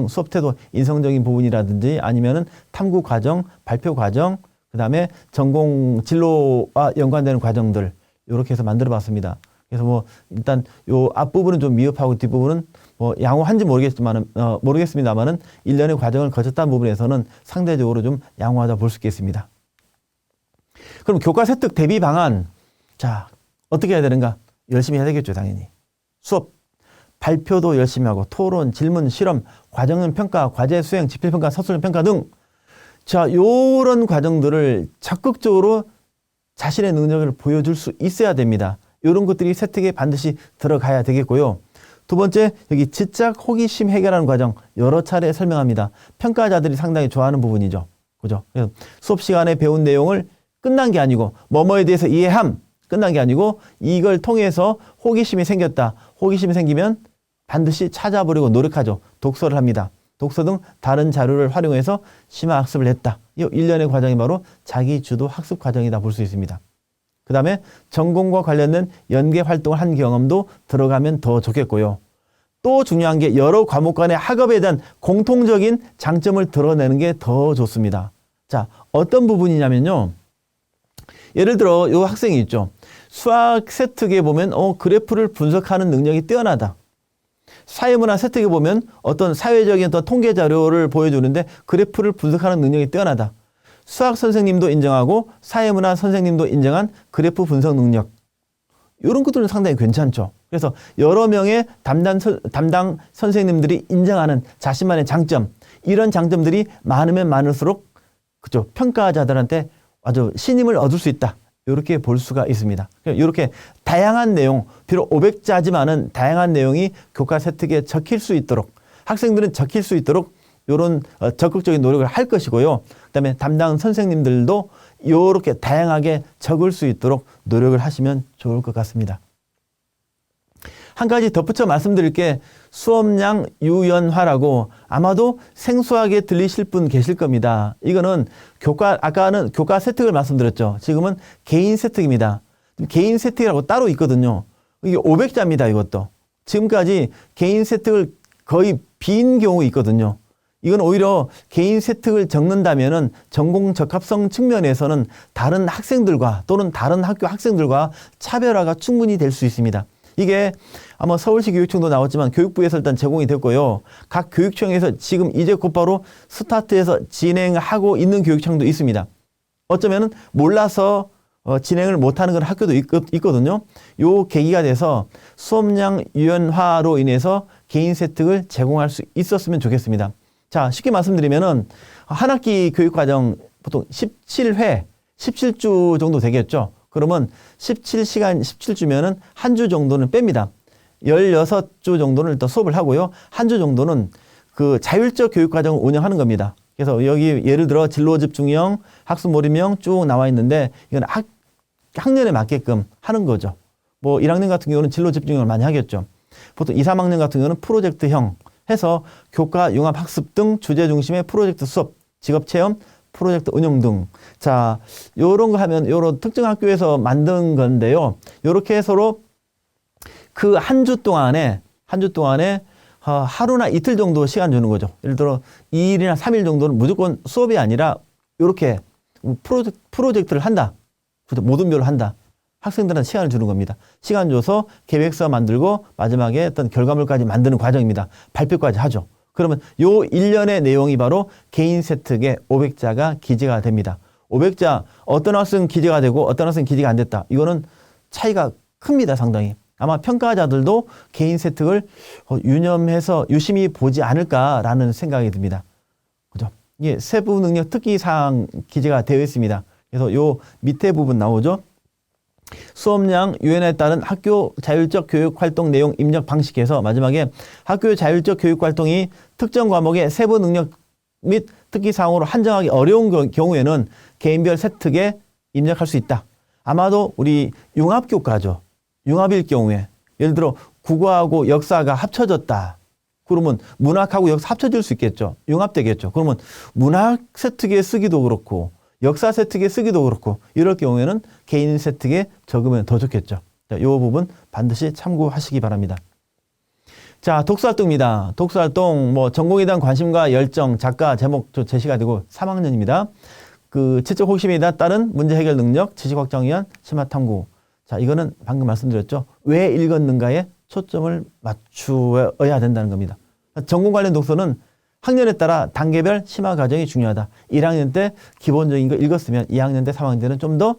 수업 태도, 인성적인 부분이라든지 아니면은 탐구 과정, 발표 과정, 그 다음에 전공 진로와 연관되는 과정들, 이렇게 해서 만들어 봤습니다. 그래서 뭐 일단 요 앞부분은 좀 미흡하고 뒷부분은 뭐 양호한지 모르겠습니다만은 1년의 과정을 거쳤다는 부분에서는 상대적으로 좀 양호하다 볼 수 있겠습니다. 그럼 교과 세특 대비 방안, 자, 어떻게 해야 되는가? 열심히 해야 되겠죠, 당연히. 수업, 발표도 열심히 하고, 토론, 질문, 실험, 과정형 평가, 과제 수행, 집필 평가, 서술형 평가 등, 자, 요런 과정들을 적극적으로 자신의 능력을 보여줄 수 있어야 됩니다. 이런 것들이 세특에 반드시 들어가야 되겠고요. 두 번째, 여기 지적 호기심 해결하는 과정 여러 차례 설명합니다. 평가자들이 상당히 좋아하는 부분이죠. 그죠? 그래서 수업 시간에 배운 내용을 끝난 게 아니고, 뭐뭐에 대해서 이해함, 끝난 게 아니고, 이걸 통해서 호기심이 생겼다. 호기심이 생기면 반드시 찾아보려고 노력하죠. 독서를 합니다. 독서 등 다른 자료를 활용해서 심화 학습을 했다. 이 일련의 과정이 바로 자기 주도 학습 과정이다 볼 수 있습니다. 그 다음에 전공과 관련된 연계 활동을 한 경험도 들어가면 더 좋겠고요. 또 중요한 게 여러 과목 간의 학업에 대한 공통적인 장점을 드러내는 게 더 좋습니다. 자, 어떤 부분이냐면요. 예를 들어 이 학생이 있죠. 수학 세특에 보면 그래프를 분석하는 능력이 뛰어나다. 사회문화 세특에 보면 어떤 사회적인 어떤 통계 자료를 보여주는데 그래프를 분석하는 능력이 뛰어나다. 수학 선생님도 인정하고 사회문화 선생님도 인정한 그래프 분석 능력. 이런 것들은 상당히 괜찮죠. 그래서 여러 명의 담당 선생님들이 인정하는 자신만의 장점, 이런 장점들이 많으면 많을수록 그죠, 평가자들한테 아주 신임을 얻을 수 있다. 이렇게 볼 수가 있습니다. 이렇게 다양한 내용, 비록 500자지만은 다양한 내용이 교과 세특에 적힐 수 있도록, 학생들은 적힐 수 있도록 이런 적극적인 노력을 할 것이고요. 그다음에 담당 선생님들도 이렇게 다양하게 적을 수 있도록 노력을 하시면 좋을 것 같습니다. 한 가지 덧붙여 말씀드릴 게 수업량 유연화라고 아마도 생소하게 들리실 분 계실 겁니다. 이거는 아까는 교과 세특을 말씀드렸죠. 지금은 개인 세특입니다. 개인 세특이라고 따로 있거든요. 이게 500자입니다. 이것도. 지금까지 개인 세특을 거의 빈 경우 있거든요. 이건 오히려 개인 세특을 적는다면은 전공 적합성 측면에서는 다른 학생들과 또는 다른 학교 학생들과 차별화가 충분히 될 수 있습니다. 이게 아마 서울시 교육청도 나왔지만 교육부에서 일단 제공이 됐고요. 각 교육청에서 지금 이제 곧바로 스타트해서 진행하고 있는 교육청도 있습니다. 어쩌면은 몰라서 진행을 못하는 그런 학교도 있거든요. 요 계기가 돼서 수업량 유연화로 인해서 개인 세특을 제공할 수 있었으면 좋겠습니다. 자, 쉽게 말씀드리면은 한 학기 교육과정 보통 17회, 17주 정도 되겠죠. 그러면 17시간, 17주면은 한 주 정도는 뺍니다. 16주 정도는 일단 수업을 하고요. 한 주 정도는 그 자율적 교육과정을 운영하는 겁니다. 그래서 여기 예를 들어 진로 집중형, 학습 몰입형 쭉 나와 있는데 이건 학년에 맞게끔 하는 거죠. 뭐 1학년 같은 경우는 진로 집중형을 많이 하겠죠. 보통 2, 3학년 같은 경우는 프로젝트형 해서 교과 융합 학습 등 주제 중심의 프로젝트 수업, 직업 체험, 프로젝트 운영 등. 자, 요런 거 하면 요런 특정 학교에서 만든 건데요. 요렇게 서로 그 한 주 동안에 하루나 이틀 정도 시간 주는 거죠. 예를 들어 2일이나 3일 정도는 무조건 수업이 아니라 요렇게 프로젝트를 한다. 모든별로 한다. 학생들한테 시간을 주는 겁니다. 시간 줘서 계획서 만들고 마지막에 어떤 결과물까지 만드는 과정입니다. 발표까지 하죠. 그러면 요 1년의 내용이 바로 개인 세특의 500자가 기재가 됩니다. 500자 어떤 학생 기재가 되고 어떤 학생 기재가 안 됐다. 이거는 차이가 큽니다. 상당히. 아마 평가자들도 개인 세특을 유념해서 유심히 보지 않을까라는 생각이 듭니다. 그죠? 이게 세부 능력 특기 사항 기재가 되어 있습니다. 그래서 요 밑에 부분 나오죠. 수업량 유연에 따른 학교 자율적 교육 활동 내용 입력 방식에서 마지막에 학교 자율적 교육 활동이 특정 과목의 세부 능력 및 특기 사항으로 한정하기 어려운 경우에는 개인별 세특에 입력할 수 있다. 아마도 우리 융합교과죠. 융합일 경우에 예를 들어 국어하고 역사가 합쳐졌다. 그러면 문학하고 역사 합쳐질 수 있겠죠. 융합되겠죠. 그러면 문학 세특에 쓰기도 그렇고 역사 세특에 쓰기도 그렇고 이럴 경우에는 개인 세특에 적으면 더 좋겠죠. 자, 이 부분 반드시 참고하시기 바랍니다. 자, 독서활동입니다. 독서활동 뭐 전공에 대한 관심과 열정, 작가, 제목 제시가 되고 3학년입니다. 그 지적 호기심에 따른 문제 해결 능력, 지식 확장을 위한 심화 탐구. 자, 이거는 방금 말씀드렸죠. 왜 읽었는가에 초점을 맞추어야 된다는 겁니다. 전공 관련 독서는 학년에 따라 단계별 심화 과정이 중요하다. 1학년 때 기본적인 거 읽었으면 2학년 때, 3학년 때는 좀 더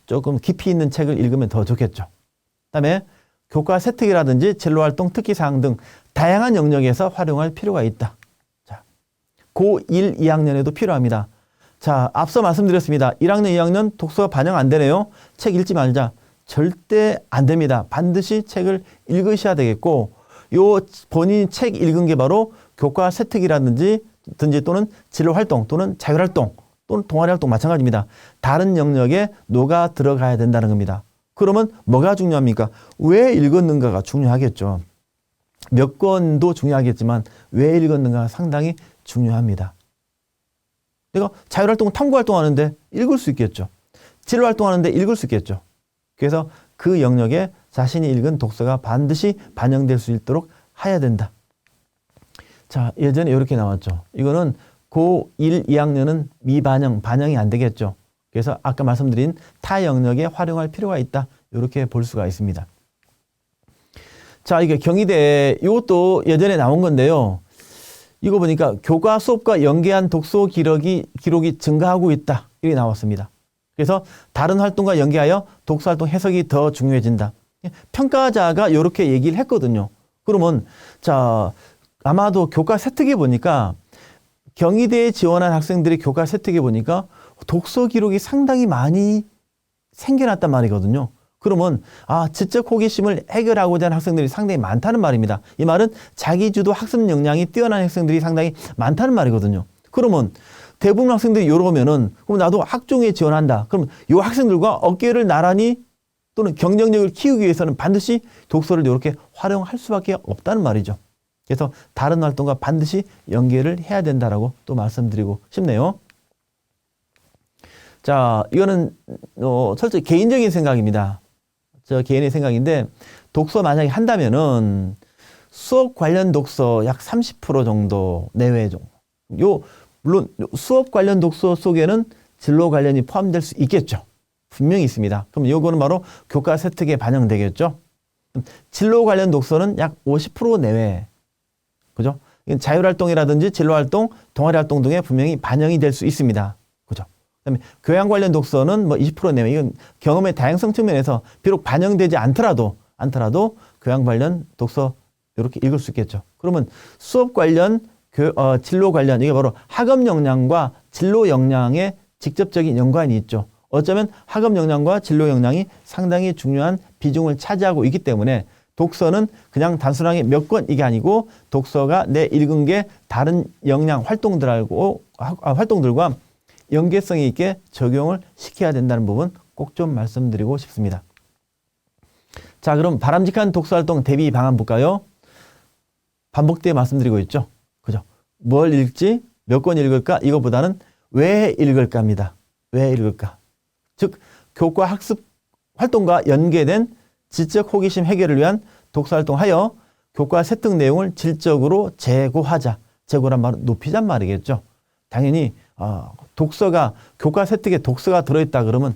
조금 깊이 있는 책을 읽으면 더 좋겠죠. 그다음에 교과 세특이라든지 진로활동 특기 사항 등 다양한 영역에서 활용할 필요가 있다. 자, 고1, 2학년에도 필요합니다. 자, 앞서 말씀드렸습니다. 1학년, 2학년 독서 반영 안 되네요. 책 읽지 말자. 절대 안 됩니다. 반드시 책을 읽으셔야 되겠고, 요 본인이 책 읽은 게 바로 교과 세특이라든지 또는 진로활동 또는 자율활동 또는 동아리활동 마찬가지입니다. 다른 영역에 녹아 들어가야 된다는 겁니다. 그러면 뭐가 중요합니까? 왜 읽었는가가 중요하겠죠. 몇 권도 중요하겠지만 왜 읽었는가가 상당히 중요합니다. 내가 자율활동, 탐구활동 하는데 읽을 수 있겠죠. 진로활동 하는데 읽을 수 있겠죠. 그래서 그 영역에 자신이 읽은 독서가 반드시 반영될 수 있도록 해야 된다. 자, 예전에 이렇게 나왔죠. 이거는 고1, 2학년은 미반영, 반영이 안 되겠죠. 그래서 아까 말씀드린 타 영역에 활용할 필요가 있다. 이렇게 볼 수가 있습니다. 자, 이게 경희대 이것도 예전에 나온 건데요. 이거 보니까 교과 수업과 연계한 독서 기록이 증가하고 있다. 이렇게 나왔습니다. 그래서 다른 활동과 연계하여 독서 활동 해석이 더 중요해진다. 평가자가 이렇게 얘기를 했거든요. 그러면 자, 아마도 교과 세특에 보니까 경희대에 지원한 학생들이 교과 세특에 보니까 독서 기록이 상당히 많이 생겨났단 말이거든요. 그러면 지적 호기심을 해결하고자 하는 학생들이 상당히 많다는 말입니다. 이 말은 자기주도 학습 역량이 뛰어난 학생들이 상당히 많다는 말이거든요. 그러면 대부분 학생들이 이러면은 그럼 나도 학종에 지원한다. 그럼 이 학생들과 어깨를 나란히 또는 경쟁력을 키우기 위해서는 반드시 독서를 이렇게 활용할 수밖에 없다는 말이죠. 그래서 다른 활동과 반드시 연계를 해야 된다라고 또 말씀드리고 싶네요. 자, 이거는 솔직히 개인적인 생각입니다. 저 개인의 생각인데 독서 만약에 한다면은 수업 관련 독서 약 30% 정도 내외 정도. 물론 수업 관련 독서 속에는 진로 관련이 포함될 수 있겠죠. 분명히 있습니다. 그럼 요거는 바로 교과 세특에 반영되겠죠. 진로 관련 독서는 약 50% 내외. 그죠? 이건 자율활동이라든지 진로활동, 동아리활동 등에 분명히 반영이 될 수 있습니다. 그죠? 그다음에 교양 관련 독서는 뭐 20% 내외. 이건 경험의 다양성 측면에서 비록 반영되지 않더라도 교양 관련 독서 이렇게 읽을 수 있겠죠. 그러면 수업 관련, 진로 관련, 이게 바로 학업 역량과 진로 역량의 직접적인 연관이 있죠. 어쩌면 학업 역량과 진로 역량이 상당히 중요한 비중을 차지하고 있기 때문에 독서는 그냥 단순하게 몇 권 이게 아니고 독서가 내 읽은 게 다른 역량 활동들과 연계성이 있게 적용을 시켜야 된다는 부분 꼭 좀 말씀드리고 싶습니다. 자, 그럼 바람직한 독서활동 대비 방안 볼까요? 반복되게 말씀드리고 있죠. 그죠? 뭘 읽지? 몇 권 읽을까? 이거보다는 왜 읽을까입니다. 왜 읽을까? 즉, 교과 학습 활동과 연계된 지적 호기심 해결을 위한 독서활동하여 교과 세특 내용을 질적으로 재고하자. 재고란 말은 높이잔 말이겠죠. 당연히 독서가 교과 세특에 독서가 들어있다 그러면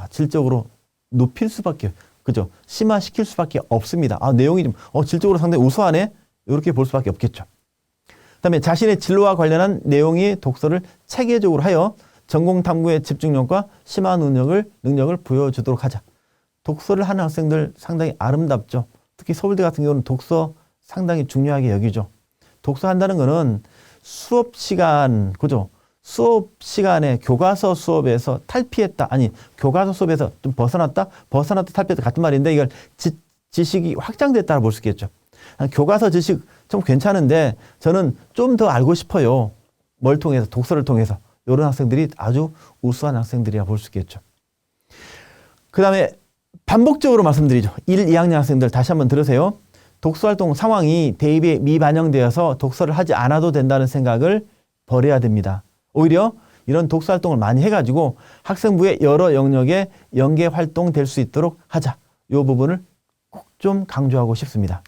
질적으로 높일 수밖에, 그죠? 심화시킬 수밖에 없습니다. 내용이 좀 질적으로 상당히 우수하네. 이렇게 볼 수밖에 없겠죠. 그다음에 자신의 진로와 관련한 내용의 독서를 체계적으로 하여 전공 탐구의 집중력과 심화 능력을 보여주도록 하자. 독서를 하는 학생들 상당히 아름답죠. 특히 서울대 같은 경우는 독서 상당히 중요하게 여기죠. 독서한다는 거는 수업 시간, 그죠? 수업 시간에 교과서 수업에서 탈피했다. 아니, 교과서 수업에서 좀 벗어났다 탈피했다 같은 말인데 이걸 지식이 확장됐다고 볼 수 있겠죠. 교과서 지식 좀 괜찮은데 저는 좀 더 알고 싶어요. 뭘 통해서? 독서를 통해서. 이런 학생들이 아주 우수한 학생들이라 볼 수 있겠죠. 그 다음에 반복적으로 말씀드리죠. 1, 2학년 학생들 다시 한번 들으세요. 독서활동 상황이 대입에 미반영되어서 독서를 하지 않아도 된다는 생각을 버려야 됩니다. 오히려 이런 독서활동을 많이 해가지고 학생부의 여러 영역에 연계활동 될 수 있도록 하자. 이 부분을 꼭 좀 강조하고 싶습니다.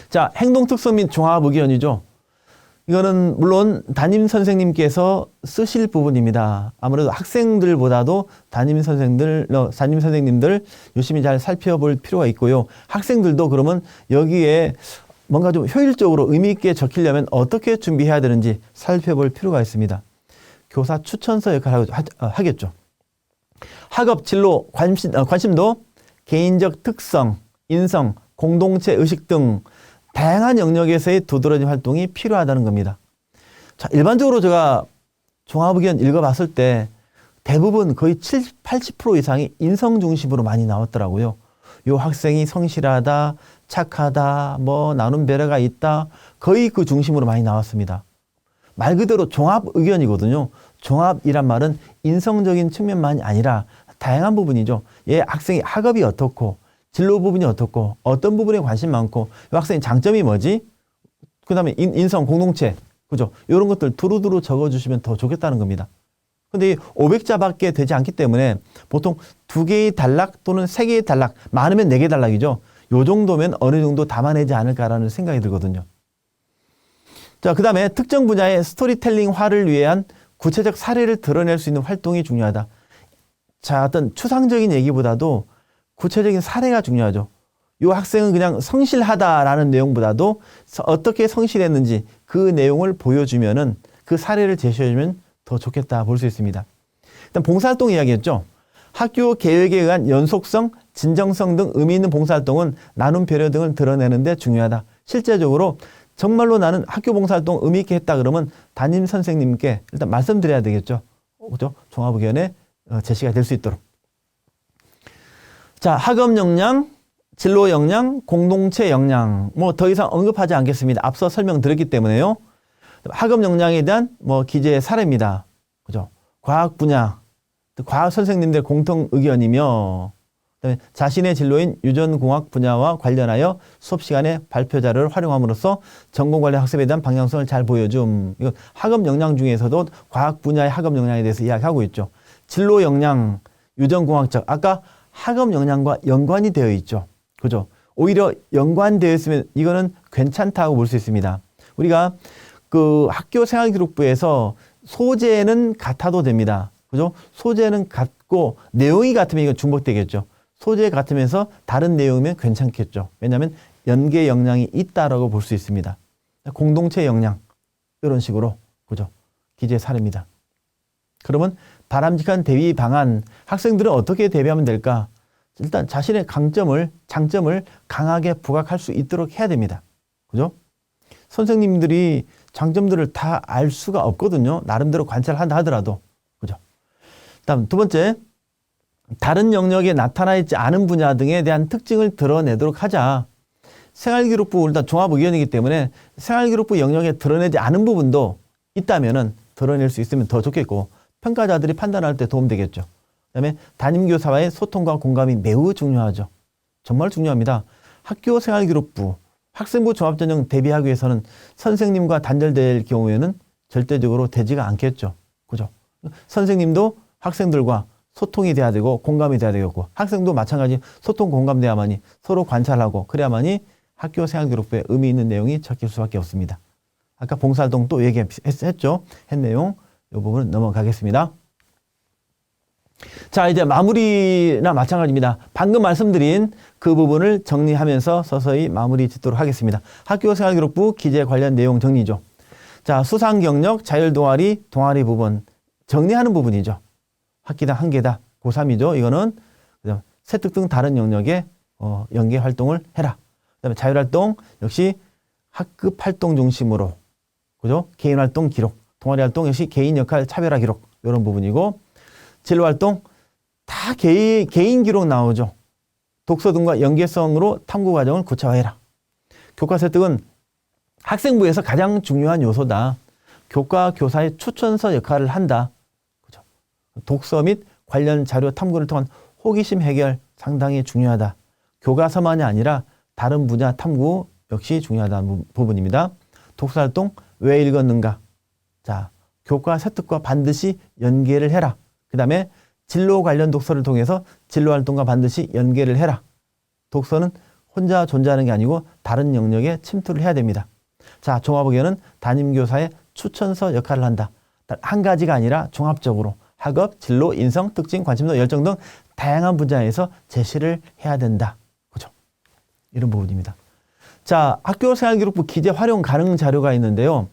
자, 행동특성 및 종합의견이죠. 이거는 물론 담임 선생님께서 쓰실 부분입니다. 아무래도 학생들보다도 담임 선생님들 열심히 잘 살펴볼 필요가 있고요. 학생들도 그러면 여기에 뭔가 좀 효율적으로 의미 있게 적히려면 어떻게 준비해야 되는지 살펴볼 필요가 있습니다. 교사 추천서 역할을 하겠죠. 학업, 진로, 관심도, 개인적 특성, 인성, 공동체 의식 등 다양한 영역에서의 두드러진 활동이 필요하다는 겁니다. 자, 일반적으로 제가 종합의견 읽어봤을 때 대부분 거의 70, 80% 이상이 인성 중심으로 많이 나왔더라고요. 요 학생이 성실하다, 착하다, 나눔 배려가 있다, 거의 그 중심으로 많이 나왔습니다. 말 그대로 종합의견이거든요. 종합이란 말은 인성적인 측면만이 아니라 다양한 부분이죠. 학생이 학업이 어떻고, 진로 부분이 어떻고, 어떤 부분에 관심 많고, 이 학생의 장점이 뭐지? 그 다음에 인성, 공동체, 그죠? 이런 것들 두루두루 적어주시면 더 좋겠다는 겁니다. 근데 500자밖에 되지 않기 때문에 보통 2개의 단락 또는 3개의 단락, 많으면 4개 단락이죠. 요 정도면 어느 정도 담아내지 않을까라는 생각이 들거든요. 자, 그 다음에 특정 분야의 스토리텔링화를 위한 구체적 사례를 드러낼 수 있는 활동이 중요하다. 자, 어떤 추상적인 얘기보다도 구체적인 사례가 중요하죠. 이 학생은 그냥 성실하다라는 내용보다도 어떻게 성실했는지 그 내용을 보여주면은 그 사례를 제시해주면 더 좋겠다 볼 수 있습니다. 일단 봉사활동 이야기했죠. 학교 계획에 의한 연속성, 진정성 등 의미 있는 봉사활동은 나눔 배려 등을 드러내는 데 중요하다. 실제적으로 정말로 나는 학교 봉사활동 의미 있게 했다 그러면 담임 선생님께 일단 말씀드려야 되겠죠. 그죠? 종합의견에 제시가 될 수 있도록. 자, 학업 역량, 진로 역량, 공동체 역량. 더 이상 언급하지 않겠습니다. 앞서 설명드렸기 때문에요. 학업 역량에 대한 기재 사례입니다. 그죠? 과학 분야, 과학 선생님들 공통 의견이며, 그다음에 자신의 진로인 유전공학 분야와 관련하여 수업 시간에 발표 자료를 활용함으로써 전공 관련 학습에 대한 방향성을 잘 보여줌. 이거 학업 역량 중에서도 과학 분야의 학업 역량에 대해서 이야기하고 있죠. 진로 역량, 유전공학적. 아까 학업 역량과 연관이 되어 있죠. 그죠? 오히려 연관되어 있으면 이거는 괜찮다고 볼 수 있습니다. 우리가 그 학교 생활기록부에서 소재는 같아도 됩니다. 그죠? 소재는 같고 내용이 같으면 이건 중복되겠죠. 소재 같으면서 다른 내용이면 괜찮겠죠. 왜냐하면 연계 역량이 있다라고 볼 수 있습니다. 공동체 역량 이런 식으로 그죠? 기재 사례입니다. 그러면 바람직한 대비 방안, 학생들은 어떻게 대비하면 될까? 일단 자신의 장점을 강하게 부각할 수 있도록 해야 됩니다. 그죠? 선생님들이 장점들을 다 알 수가 없거든요. 나름대로 관찰한다 하더라도. 그죠? 다음 두 번째, 다른 영역에 나타나 있지 않은 분야 등에 대한 특징을 드러내도록 하자. 생활기록부 일단 종합의견이기 때문에 생활기록부 영역에 드러내지 않은 부분도 있다면은 드러낼 수 있으면 더 좋겠고 평가자들이 판단할 때 도움되겠죠. 그다음에 담임교사와의 소통과 공감이 매우 중요하죠. 정말 중요합니다. 학교생활기록부, 학생부 종합전형 대비하기 위해서는 선생님과 단절될 경우에는 절대적으로 되지가 않겠죠. 그죠? 선생님도 학생들과 소통이 돼야 되고 공감이 돼야 되겠고 학생도 마찬가지 소통 공감돼야만이 서로 관찰하고 그래야만이 학교생활기록부에 의미 있는 내용이 적힐 수밖에 없습니다. 아까 봉사활동 또 얘기했죠. 내용 이 부분 넘어가겠습니다. 자, 이제 마무리나 마찬가지입니다. 방금 말씀드린 그 부분을 정리하면서 서서히 마무리 짓도록 하겠습니다. 학교생활기록부 기재 관련 내용 정리죠. 자, 수상 경력, 자율 동아리, 동아리 부분 정리하는 부분이죠. 학기당 한 개다. 고3이죠. 이거는 세특 등 다른 영역에 연계 활동을 해라. 그다음에 자율활동 역시 학급 활동 중심으로 그죠? 개인 활동 기록, 동아리 활동 역시 개인 역할 차별화 기록 이런 부분이고 진로 활동 다 개인 기록 나오죠. 독서 등과 연계성으로 탐구 과정을 구체화해라. 교과 세특은 학생부에서 가장 중요한 요소다. 교과 교사의 추천서 역할을 한다. 그죠? 독서 및 관련 자료 탐구를 통한 호기심 해결 상당히 중요하다. 교과서만이 아니라 다른 분야 탐구 역시 중요하다는 부분입니다. 독서 활동 왜 읽었는가? 자, 교과 세특과 반드시 연계를 해라. 그 다음에 진로 관련 독서를 통해서 진로 활동과 반드시 연계를 해라. 독서는 혼자 존재하는 게 아니고 다른 영역에 침투를 해야 됩니다. 자, 종합의견은 담임교사의 추천서 역할을 한다. 한 가지가 아니라 종합적으로 학업, 진로, 인성, 특징, 관심도, 열정 등 다양한 분야에서 제시를 해야 된다. 그죠? 이런 부분입니다. 자, 학교생활기록부 기재 활용 가능 자료가 있는데요.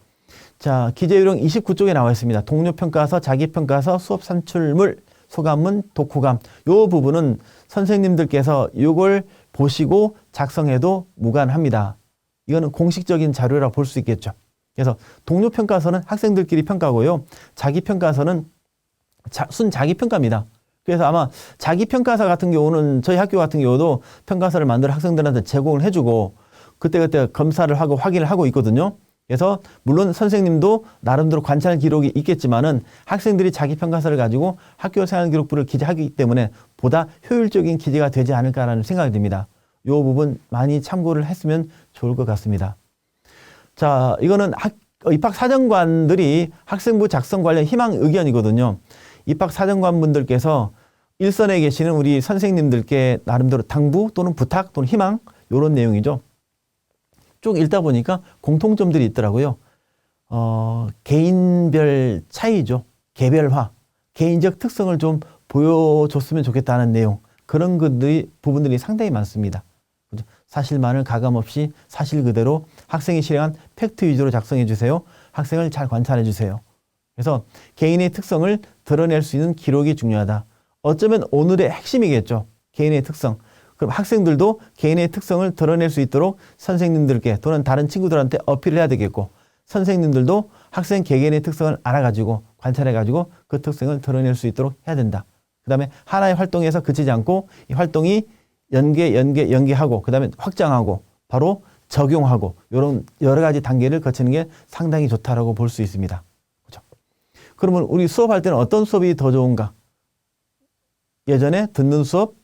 자, 기재 요령 29쪽에 나와 있습니다. 동료평가서, 자기평가서, 수업 산출물, 소감문, 독후감. 요 부분은 선생님들께서 이걸 보시고 작성해도 무관합니다. 이거는 공식적인 자료라 볼 수 있겠죠. 그래서 동료평가서는 학생들끼리 평가고요. 자기평가서는 순 자기평가입니다. 그래서 아마 자기평가서 같은 경우는 저희 학교 같은 경우도 평가서를 만들어 학생들한테 제공을 해주고 그때그때 검사를 하고 확인을 하고 있거든요. 그래서 물론 선생님도 나름대로 관찰 기록이 있겠지만은 학생들이 자기 평가서를 가지고 학교 생활 기록부를 기재하기 때문에 보다 효율적인 기재가 되지 않을까라는 생각이 듭니다. 이 부분 많이 참고를 했으면 좋을 것 같습니다. 자, 이거는 입학사정관들이 학생부 작성 관련 희망 의견이거든요. 입학사정관분들께서 일선에 계시는 우리 선생님들께 나름대로 당부 또는 부탁 또는 희망 이런 내용이죠. 쭉 읽다 보니까 공통점들이 있더라고요. 개인별 차이죠. 개별화, 개인적 특성을 좀 보여줬으면 좋겠다는 내용. 그런 부분들이 상당히 많습니다. 사실만을 가감없이 사실 그대로 학생이 실행한 팩트 위주로 작성해 주세요. 학생을 잘 관찰해 주세요. 그래서 개인의 특성을 드러낼 수 있는 기록이 중요하다. 어쩌면 오늘의 핵심이겠죠. 개인의 특성. 그럼 학생들도 개인의 특성을 드러낼 수 있도록 선생님들께 또는 다른 친구들한테 어필을 해야 되겠고 선생님들도 학생 개개인의 특성을 알아가지고 관찰해가지고 그 특성을 드러낼 수 있도록 해야 된다. 그 다음에 하나의 활동에서 그치지 않고 이 활동이 연계하고 그 다음에 확장하고 바로 적용하고 이런 여러 가지 단계를 거치는 게 상당히 좋다라고 볼 수 있습니다. 그렇죠? 그러면 우리 수업할 때는 어떤 수업이 더 좋은가? 예전에 듣는 수업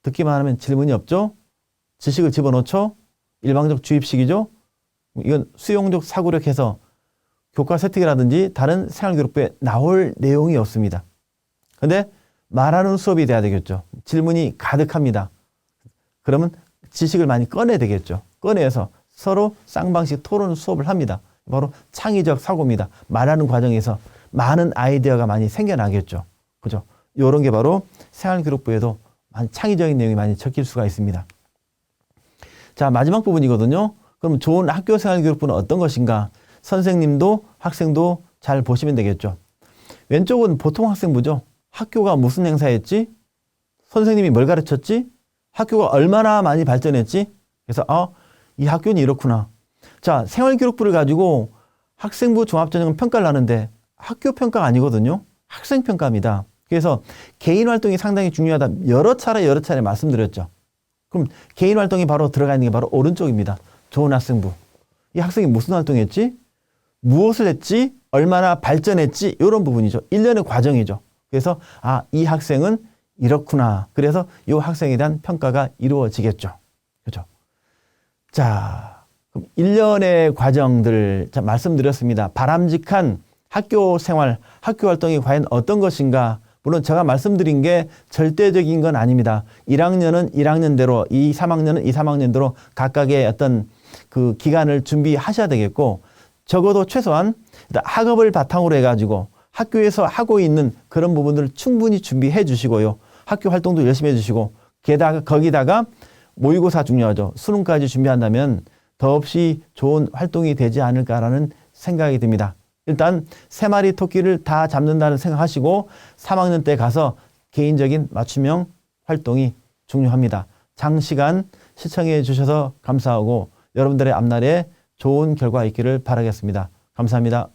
듣기만 하면 질문이 없죠. 지식을 집어넣죠. 일방적 주입식이죠. 이건 수용적 사고력해서 교과 세특이라든지 다른 생활기록부에 나올 내용이 없습니다. 그런데 말하는 수업이 돼야 되겠죠. 질문이 가득합니다. 그러면 지식을 많이 꺼내야 되겠죠. 꺼내서 서로 쌍방식 토론 수업을 합니다. 바로 창의적 사고입니다. 말하는 과정에서 많은 아이디어가 많이 생겨나겠죠. 그죠? 이런 게 바로 생활기록부에도 많은 창의적인 내용이 많이 적힐 수가 있습니다. 자, 마지막 부분이거든요. 그럼 좋은 학교 생활기록부는 어떤 것인가? 선생님도 학생도 잘 보시면 되겠죠. 왼쪽은 보통 학생부죠. 학교가 무슨 행사했지? 선생님이 뭘 가르쳤지? 학교가 얼마나 많이 발전했지? 그래서 이 학교는 이렇구나. 자, 생활기록부를 가지고 학생부 종합전형 평가를 하는데 학교 평가가 아니거든요. 학생 평가입니다. 그래서 개인 활동이 상당히 중요하다. 여러 차례 말씀드렸죠. 그럼 개인 활동이 바로 들어가 있는 게 바로 오른쪽입니다. 좋은 학생부. 이 학생이 무슨 활동했지? 무엇을 했지? 얼마나 발전했지? 이런 부분이죠. 일련의 과정이죠. 그래서 이 학생은 이렇구나. 그래서 이 학생에 대한 평가가 이루어지겠죠. 그렇죠? 자, 그럼 일련의 과정들 말씀드렸습니다. 바람직한 학교 생활, 학교 활동이 과연 어떤 것인가? 물론 제가 말씀드린 게 절대적인 건 아닙니다. 1학년은 1학년대로, 2, 3학년은 2, 3학년대로 각각의 어떤 그 기간을 준비하셔야 되겠고, 적어도 최소한 학업을 바탕으로 해가지고 학교에서 하고 있는 그런 부분들을 충분히 준비해 주시고요. 학교 활동도 열심히 해 주시고, 게다가 거기다가 모의고사 중요하죠. 수능까지 준비한다면 더없이 좋은 활동이 되지 않을까라는 생각이 듭니다. 일단 3마리 토끼를 다 잡는다는 생각하시고 3학년 때 가서 개인적인 맞춤형 활동이 중요합니다. 장시간 시청해 주셔서 감사하고 여러분들의 앞날에 좋은 결과 있기를 바라겠습니다. 감사합니다.